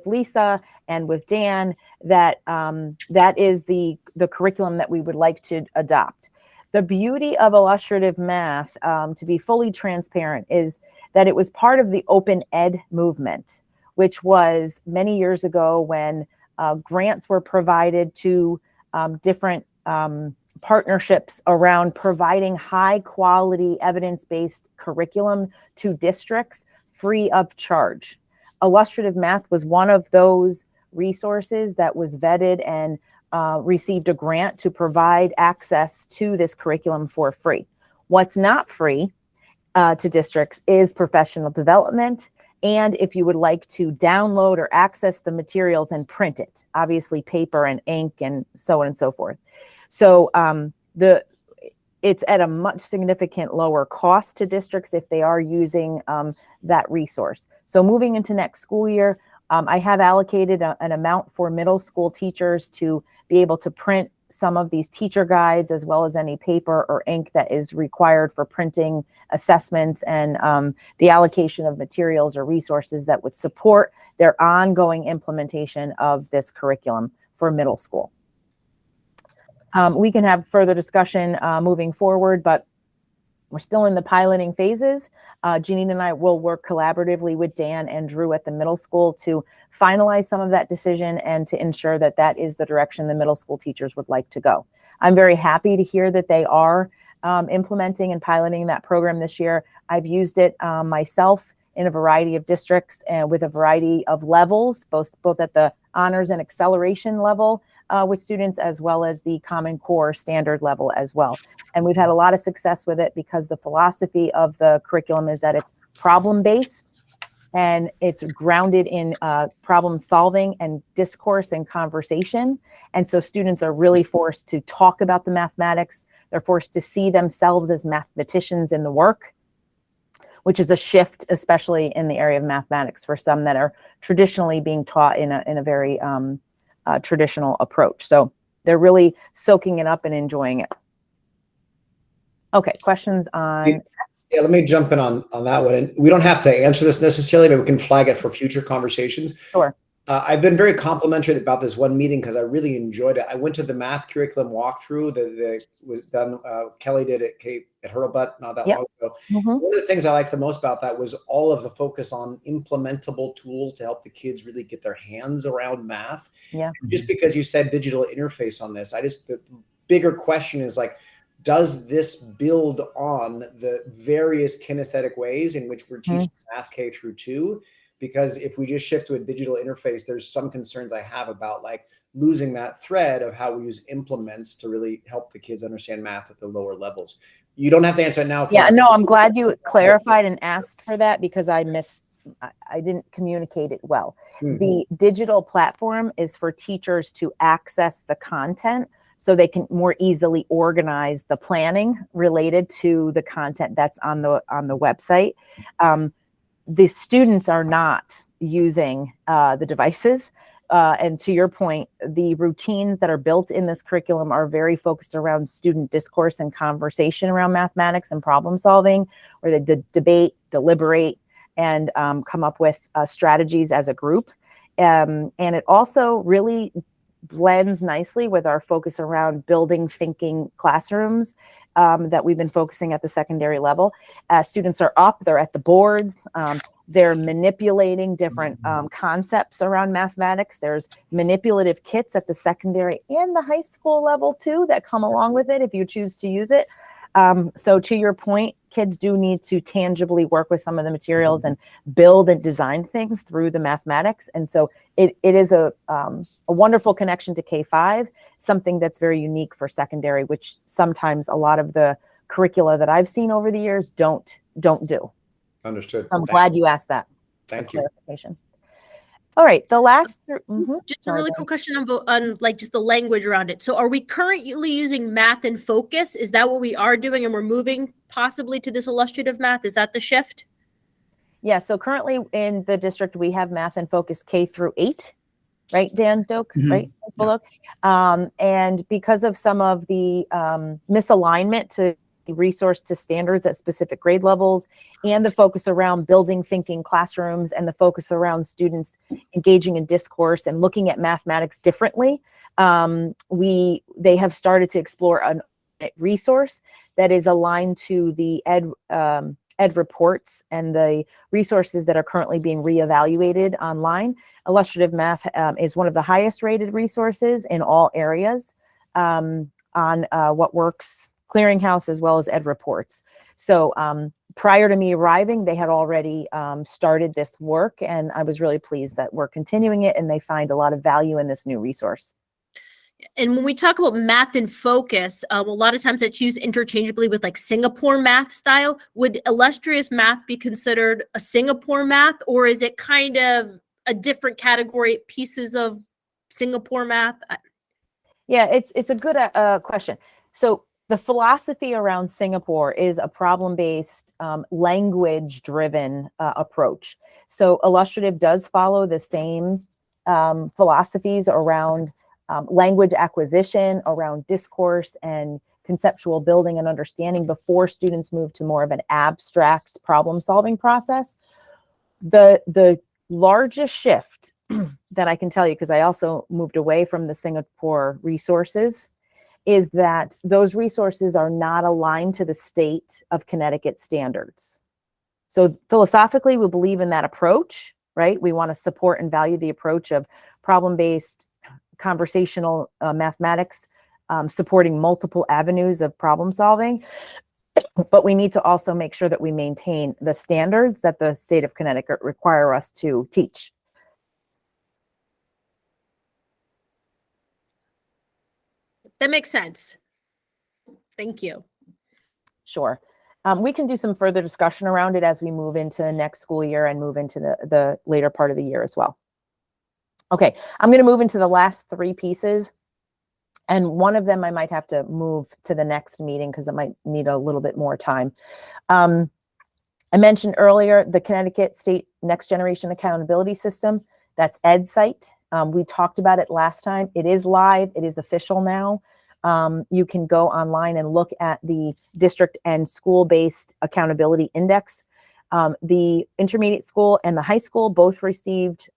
Speaker 1: Lisa and with Dan that that is the curriculum that we would like to adopt. The beauty of illustrative math, to be fully transparent, is that it was part of the open ed movement, which was many years ago when grants were provided to different partnerships around providing high quality evidence-based curriculum to districts free of charge. Illustrative math was one of those resources that was vetted and received a grant to provide access to this curriculum for free. What's not free to districts is professional development, and if you would like to download or access the materials and print it, obviously paper and ink and so on and so forth. So it's at a much significant lower cost to districts if they are using that resource. So moving into next school year, I have allocated an amount for middle school teachers to be able to print some of these teacher guides, as well as any paper or ink that is required for printing assessments, and the allocation of materials or resources that would support their ongoing implementation of this curriculum for middle school. We can have further discussion moving forward, but we're still in the piloting phases. Janine and I will work collaboratively with Dan and Drew at the middle school to finalize some of that decision and to ensure that that is the direction the middle school teachers would like to go. I'm very happy to hear that they are implementing and piloting that program this year. I've used it myself in a variety of districts and with a variety of levels, both at the honors and acceleration level with students, as well as the Common Core standard level as well. And we've had a lot of success with it because the philosophy of the curriculum is that it's problem-based and it's grounded in problem solving and discourse and conversation. And so students are really forced to talk about the mathematics. They're forced to see themselves as mathematicians in the work, which is a shift, especially in the area of mathematics for some that are traditionally being taught in a very traditional approach. So they're really soaking it up and enjoying it. Okay, questions on?
Speaker 3: Yeah, let me jump in on that one. And we don't have to answer this necessarily, but we can flag it for future conversations.
Speaker 1: Sure.
Speaker 3: I've been very complimentary about this one meeting because I really enjoyed it. I went to the math curriculum walkthrough that was done. Kelly did it at Hurlbut not that long ago. One of the things I liked the most about that was all of the focus on implementable tools to help the kids really get their hands around math.
Speaker 1: Yeah.
Speaker 3: Just because you said digital interface on this, the bigger question is like, does this build on the various kinesthetic ways in which we're teaching math K through 2? Because if we just shift to a digital interface, there's some concerns I have about like losing that thread of how we use implements to really help the kids understand math at the lower levels. You don't have to answer it now.
Speaker 1: Yeah, no, I'm glad you clarified and asked for that because I didn't communicate it well. The digital platform is for teachers to access the content so they can more easily organize the planning related to the content that's on the website. The students are not using the devices. And to your point, the routines that are built in this curriculum are very focused around student discourse and conversation around mathematics and problem solving, where they debate, deliberate, and come up with strategies as a group. And it also really blends nicely with our focus around building thinking classrooms that we've been focusing at the secondary level. Students are up, they're at the boards, they're manipulating different concepts around mathematics. There's manipulative kits at the secondary and the high school level too that come along with it if you choose to use it. So to your point, kids do need to tangibly work with some of the materials and build and design things through the mathematics. And so it is a wonderful connection to K-5, something that's very unique for secondary, which sometimes a lot of the curricula that I've seen over the years don't do.
Speaker 3: Understood.
Speaker 1: I'm glad you asked that.
Speaker 3: Thank
Speaker 1: for
Speaker 3: you.
Speaker 1: clarification. All right, the last.
Speaker 2: Just a really quick question on like just the language around it. So are we currently using Math in Focus? Is that what we are doing, and we're moving possibly to this illustrative math? Is that the shift?
Speaker 1: Yeah, so currently in the district, we have Math in Focus K through 8, right, Dan Doak, right?
Speaker 6: Yeah.
Speaker 1: And because of some of the misalignment to resource to standards at specific grade levels, and the focus around building thinking classrooms, and the focus around students engaging in discourse and looking at mathematics differently, they have started to explore a resource that is aligned to the ed reports and the resources that are currently being reevaluated online. Illustrative Math is one of the highest rated resources in all areas on What Works Clearinghouse, as well as ed reports. So prior to me arriving, they had already started this work, and I was really pleased that we're continuing it, and they find a lot of value in this new resource.
Speaker 2: And when we talk about Math in Focus, a lot of times it's used interchangeably with like Singapore math style. Would illustrious math be considered a Singapore math, or is it kind of a different category, pieces of Singapore math?
Speaker 1: Yeah, it's a good question. So the philosophy around Singapore is a problem-based, language-driven approach. So illustrative does follow the same philosophies around language acquisition, around discourse and conceptual building and understanding before students move to more of an abstract problem-solving process. The largest shift that I can tell you, because I also moved away from the Singapore resources, is that those resources are not aligned to the state of Connecticut standards. So philosophically, we believe in that approach, right? We want to support and value the approach of problem-based conversational mathematics, supporting multiple avenues of problem solving. But we need to also make sure that we maintain the standards that the state of Connecticut require us to teach.
Speaker 2: That makes sense. Thank you.
Speaker 1: Sure. We can do some further discussion around it as we move into next school year and move into the later part of the year as well. Okay, I'm going to move into the last 3 pieces. And one of them I might have to move to the next meeting because it might need a little bit more time. I mentioned earlier the Connecticut State Next Generation Accountability System. That's EdSite. We talked about it last time. It is live. It is official now. You can go online and look at the district and school-based accountability index. The intermediate school and the high school both received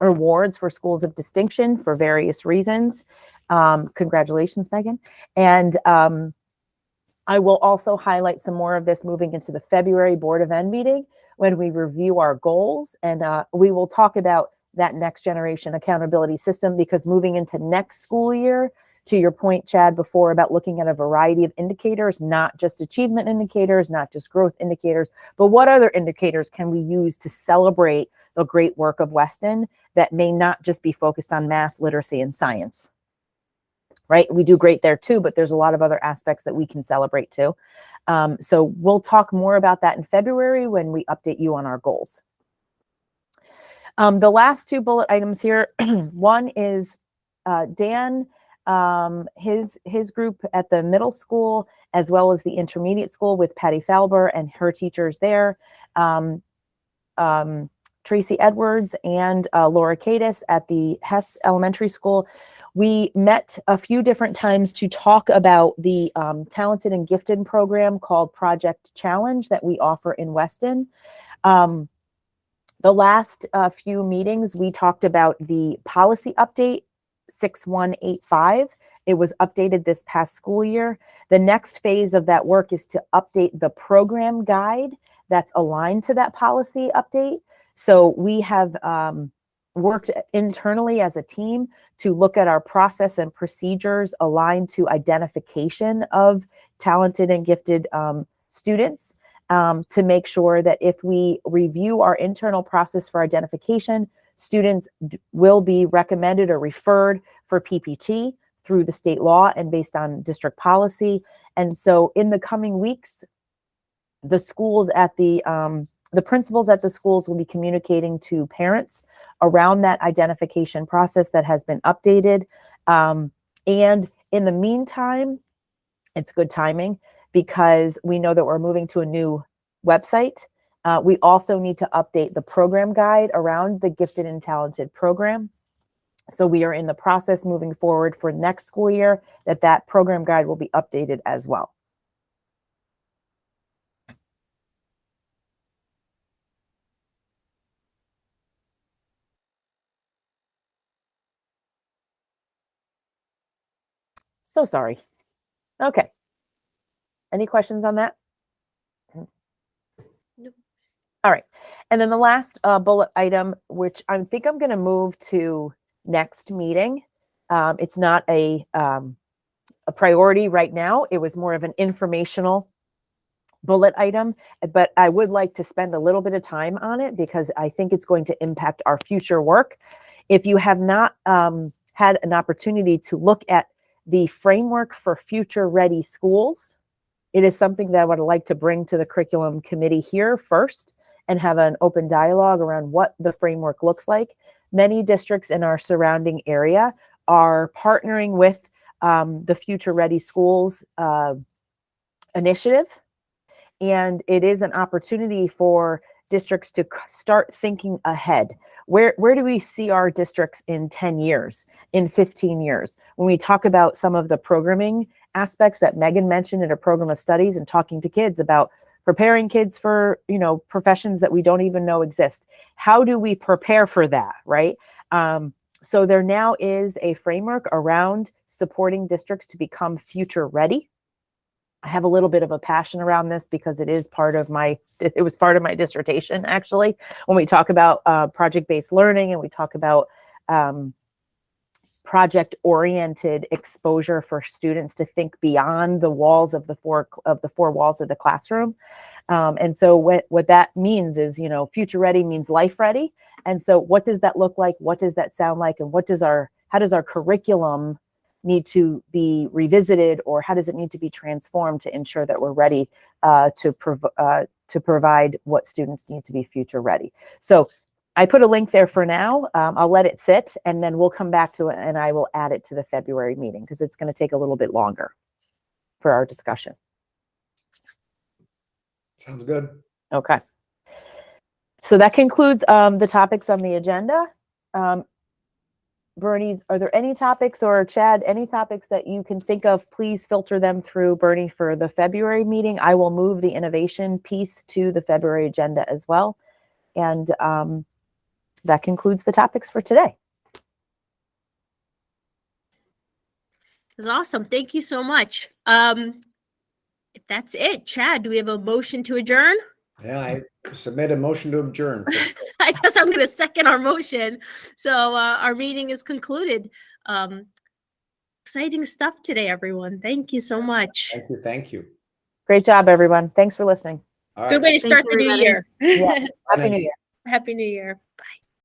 Speaker 1: awards for schools of distinction for various reasons. Congratulations, Megan. And I will also highlight some more of this moving into the February Board of Ed meeting when we review our goals. And we will talk about that next generation accountability system, because moving into next school year, to your point, Chad, before about looking at a variety of indicators, not just achievement indicators, not just growth indicators, but what other indicators can we use to celebrate the great work of Weston that may not just be focused on math, literacy, and science, right? We do great there too, but there's a lot of other aspects that we can celebrate too. So we'll talk more about that in February when we update you on our goals. The last 2 bullet items here, one is Dan, his group at the middle school, as well as the intermediate school with Patty Falber and her teachers there, Tracy Edwards and Laura Cadis at the Hess Elementary School. We met a few different times to talk about the talented and gifted program called Project Challenge that we offer in Weston. The last few meetings, we talked about the policy update 6185. It was updated this past school year. The next phase of that work is to update the program guide that's aligned to that policy update. So we have worked internally as a team to look at our process and procedures aligned to identification of talented and gifted students to make sure that if we review our internal process for identification, students will be recommended or referred for PPT through the state law and based on district policy. And so in the coming weeks, the schools at the principals at the schools will be communicating to parents around that identification process that has been updated. And in the meantime, it's good timing because we know that we're moving to a new website. We also need to update the program guide around the gifted and talented program. So we are in the process moving forward for next school year that program guide will be updated as well. So sorry. Okay. Any questions on that?
Speaker 2: Nope.
Speaker 1: All right. And then the last bullet item, which I think I'm going to move to next meeting. It's not a priority right now. It was more of an informational bullet item, but I would like to spend a little bit of time on it because I think it's going to impact our future work. If you have not had an opportunity to look at the framework for future ready schools, it is something that I would like to bring to the curriculum committee here first and have an open dialogue around what the framework looks like. Many districts in our surrounding area are partnering with the Future Ready Schools initiative. And it is an opportunity for districts to start thinking ahead. Where do we see our districts in 10 years, in 15 years? When we talk about some of the programming aspects that Megan mentioned in her program of studies and talking to kids about preparing kids for, professions that we don't even know exist. How do we prepare for that, right? So there now is a framework around supporting districts to become future ready. I have a little bit of a passion around this because it was part of my dissertation, actually, when we talk about project-based learning and we talk about project-oriented exposure for students to think beyond the walls of the four walls of the classroom. And so what that means is, future ready means life ready. And so what does that look like? What does that sound like? And how does our curriculum need to be revisited, or how does it need to be transformed to ensure that we're ready to provide what students need to be future ready? So I put a link there for now. I'll let it sit and then we'll come back to it and I will add it to the February meeting because it's going to take a little bit longer for our discussion.
Speaker 3: Sounds good.
Speaker 1: Okay. So that concludes the topics on the agenda. Bernie, are there any topics, or Chad, any topics that you can think of? Please filter them through Bernie for the February meeting. I will move the innovation piece to the February agenda as well. And that concludes the topics for today.
Speaker 2: That's awesome. Thank you so much. If that's it, Chad, do we have a motion to adjourn?
Speaker 3: Yeah, I submit a motion to adjourn.
Speaker 2: I guess I'm going to second our motion. So our meeting is concluded. Exciting stuff today, everyone. Thank you so much.
Speaker 3: Thank you. Thank you.
Speaker 1: Great job, everyone. Thanks for listening.
Speaker 3: All
Speaker 2: Good
Speaker 3: right.
Speaker 2: way to start the new
Speaker 5: everybody.
Speaker 2: year.
Speaker 1: Yeah. Happy New Year.
Speaker 2: Happy New Year. Bye.